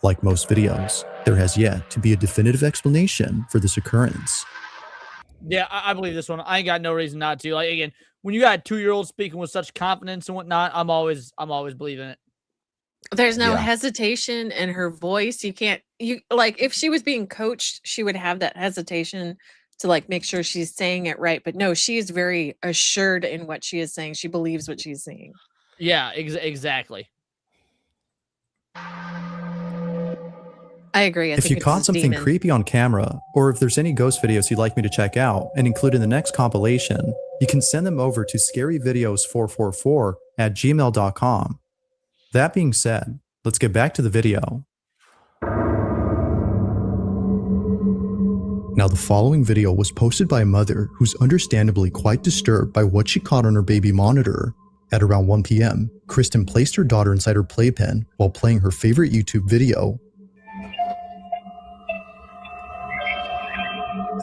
E: Like most videos, there has yet to be a definitive explanation for this occurrence.
B: Yeah, I believe this one. I ain't got no reason not to. Like, again, when you got a 2-year-old speaking with such confidence and whatnot, I'm always believing it.
D: There's no
C: Yeah.
D: hesitation in her voice. You like, if she was being coached, she would have that hesitation to like make sure she's saying it right. But no, she is very assured in what she is saying. She believes what she's saying.
B: Yeah, exactly.
D: I agree.
E: If you caught something creepy on camera, or if there's any ghost videos you'd like me to check out and include in the next compilation, you can send them over to scaryvideos444@gmail.com. That being said, let's get back to the video. Now, the following video was posted by a mother who's understandably quite disturbed by what she caught on her baby monitor. At around 1 p.m., Kristen placed her daughter inside her playpen while playing her favorite YouTube video.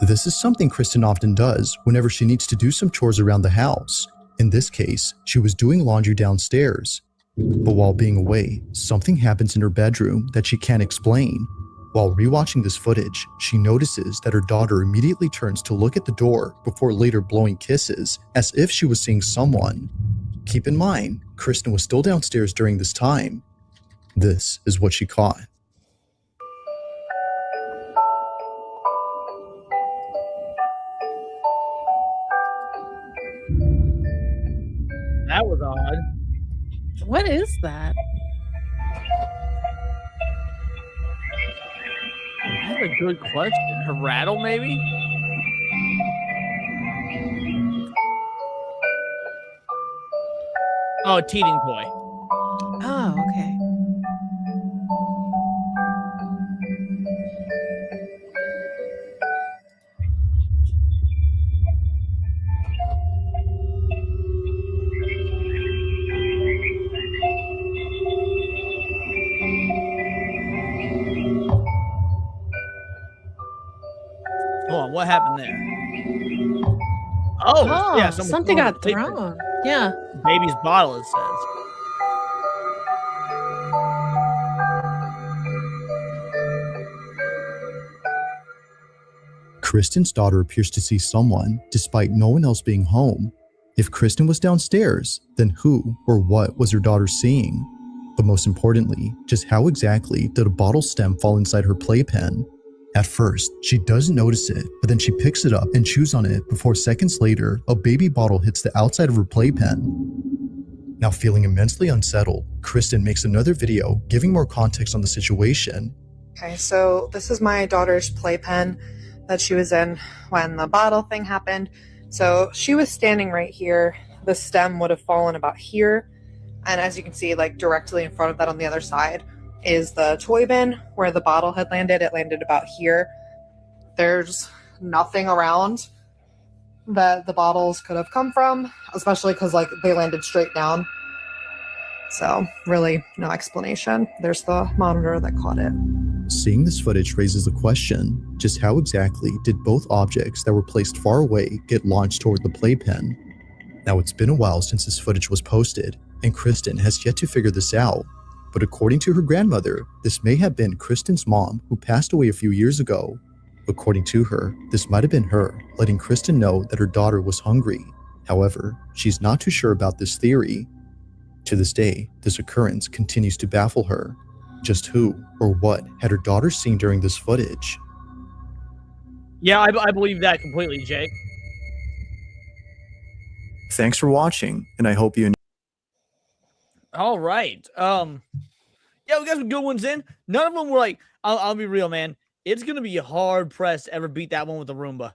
E: This is something Kristen often does whenever she needs to do some chores around the house. In this case, she was doing laundry downstairs. But while being away, something happens in her bedroom that she can't explain. While rewatching this footage, she notices that her daughter immediately turns to look at the door before later blowing kisses as if she was seeing someone. Keep in mind, Kristen was still downstairs during this time. This is what she caught.
B: That was odd.
D: What is that?
B: That's a good question. Her rattle, maybe? Oh, a teething toy.
D: Oh, okay.
B: Hold on, what happened there? Oh, yeah, someone
D: something
B: threw
D: got
B: a paper.
D: thrown. Yeah.
B: Baby's bottle, it says.
E: Kristen's daughter appears to see someone despite no one else being home. If Kristen was downstairs, then who or what was her daughter seeing? But most importantly, just how exactly did a bottle stem fall inside her playpen? At first, she doesn't notice it, but then she picks it up and chews on it before seconds later, a baby bottle hits the outside of her playpen. Now feeling immensely unsettled, Kristen makes another video giving more context on the situation.
S: Okay, so this is my daughter's playpen that she was in when the bottle thing happened. So she was standing right here. The stem would have fallen about here. And as you can see, like directly in front of that on the other side is the toy bin where the bottle had landed. It landed about here. There's nothing around. that the bottles could have come from, especially because like they landed straight down. So really no explanation. There's the monitor that caught it.
E: Seeing this footage raises the question, just how exactly did both objects that were placed far away get launched toward the playpen? Now, it's been a while since this footage was posted, and Kristen has yet to figure this out. But according to her grandmother, this may have been Kristen's mom, who passed away a few years ago. According to her, this might have been her, letting Kristen know that her daughter was hungry. However, she's not too sure about this theory. To this day, this occurrence continues to baffle her. Just who or what had her daughter seen during this footage?
B: Yeah, I believe that completely, Jake.
E: Thanks for watching, and I hope you enjoyed.
B: All right. Yeah, we got some good ones in. None of them were like, I'll be real, man. It's going to be hard pressed to ever beat that one with the Roomba.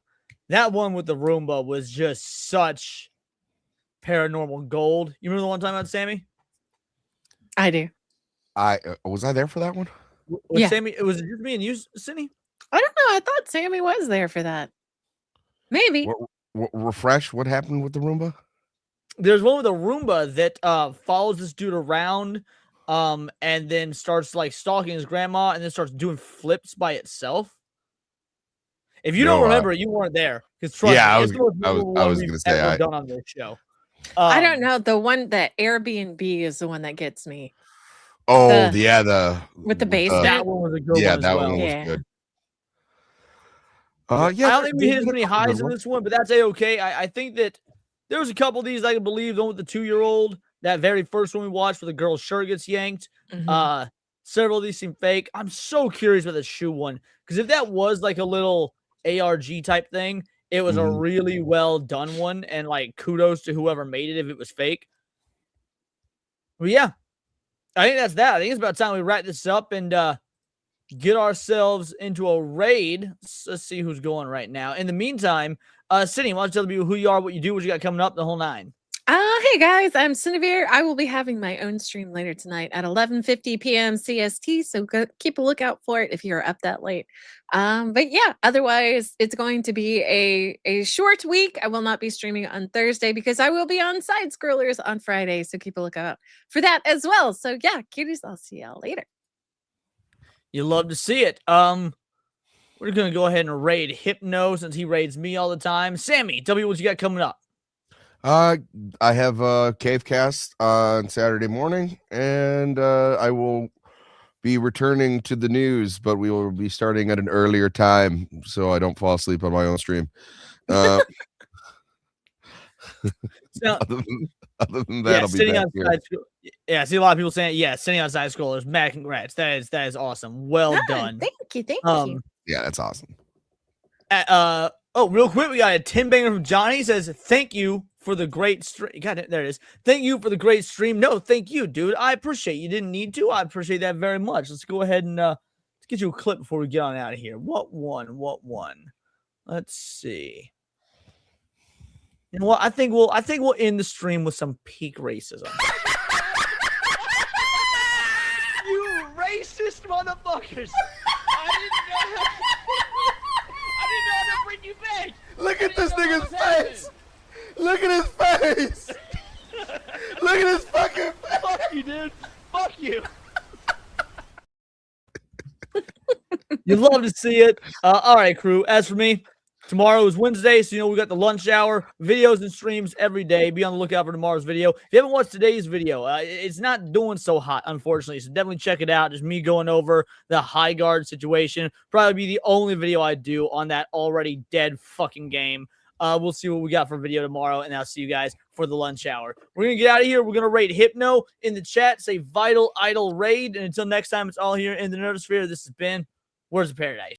B: That one with the Roomba was just such paranormal gold. You remember the one time about Sammy?
D: I do.
C: Was I there for that one?
B: Was Sammy, was it just me and you, Cindy?
D: I don't know. I thought Sammy was there for that. Maybe.
C: Refresh, what happened with the Roomba?
B: There's one with a Roomba that follows this dude around and then starts like stalking his grandma and then starts doing flips by itself. If you don't remember, you weren't there. Because
C: I was going to say
B: done on this show.
D: I don't know. The Airbnb is the one that gets me.
C: Oh,
D: with the basement.
B: That one was a good one.
C: That
B: one
C: was good.
B: I don't think we hit as many highs in this one, but that's okay. I think that there was a couple of these I can believe. The one with the 2-year-old, that very first one we watched where the girl's shirt gets yanked. Several of these seem fake. I'm so curious about the shoe one, because if that was like a little ARG type thing, it was a really well done one, and like kudos to whoever made it if it was fake. Well, yeah, I think that's that. I think it's about time we wrap this up and get ourselves into a raid. Let's see who's going right now. In the meantime, Cindy, why don't you tell the people who you are, what you do, what you got coming up, the whole nine.
D: Hey guys, I'm Cinevere. I will be having my own stream later tonight at 11:50 p.m. CST, so keep a lookout for it if you're up that late. But yeah, otherwise it's going to be a short week. I will not be streaming on Thursday because I will be on Side Scrollers on Friday, so keep a lookout for that as well. So yeah, cuties, I'll see y'all later.
B: You love to see it. We're gonna go ahead and raid Hypno since he raids me all the time. Sammy, tell me what you got coming up.
C: I have a cave cast on Saturday morning, and I will be returning to the news, but we will be starting at an earlier time so I don't fall asleep on my own stream.
B: So,
C: other than that, I'll be back here.
B: I see a lot of people saying, sitting on Side Scrollers. Matt, congrats. That is awesome. Well done.
D: Thank you.
C: Yeah, that's awesome.
B: Real quick, we got a 10 banger from Johnny. He says, thank you for the great stream. Got it. There it is. Thank you for the great stream. No, thank you, dude. I appreciate you. Didn't need to. I appreciate that very much. Let's go ahead and let's get you a clip before we get on out of here. What one? Let's see. You know what? I think we'll end the stream with some peak racism. You racist motherfuckers! I didn't know how to bring you back.
C: Look at this nigga's face. Look at his face. Look at his fucking face.
B: Fuck you, dude. Fuck you. You love to see it. All right, crew. As for me, tomorrow is Wednesday, so we got the lunch hour videos and streams every day. Be on the lookout for tomorrow's video. If you haven't watched today's video, it's not doing so hot, unfortunately, so definitely check it out. Just me going over the high guard situation. Probably be the only video I do on that already dead fucking game. We'll see what we got for video tomorrow, and I'll see you guys for the lunch hour. We're going to get out of here. We're going to raid Hypno in the chat. Say Vital Idol Raid. And until next time, it's all here in the Nerdosphere. This has been Words of Paradise.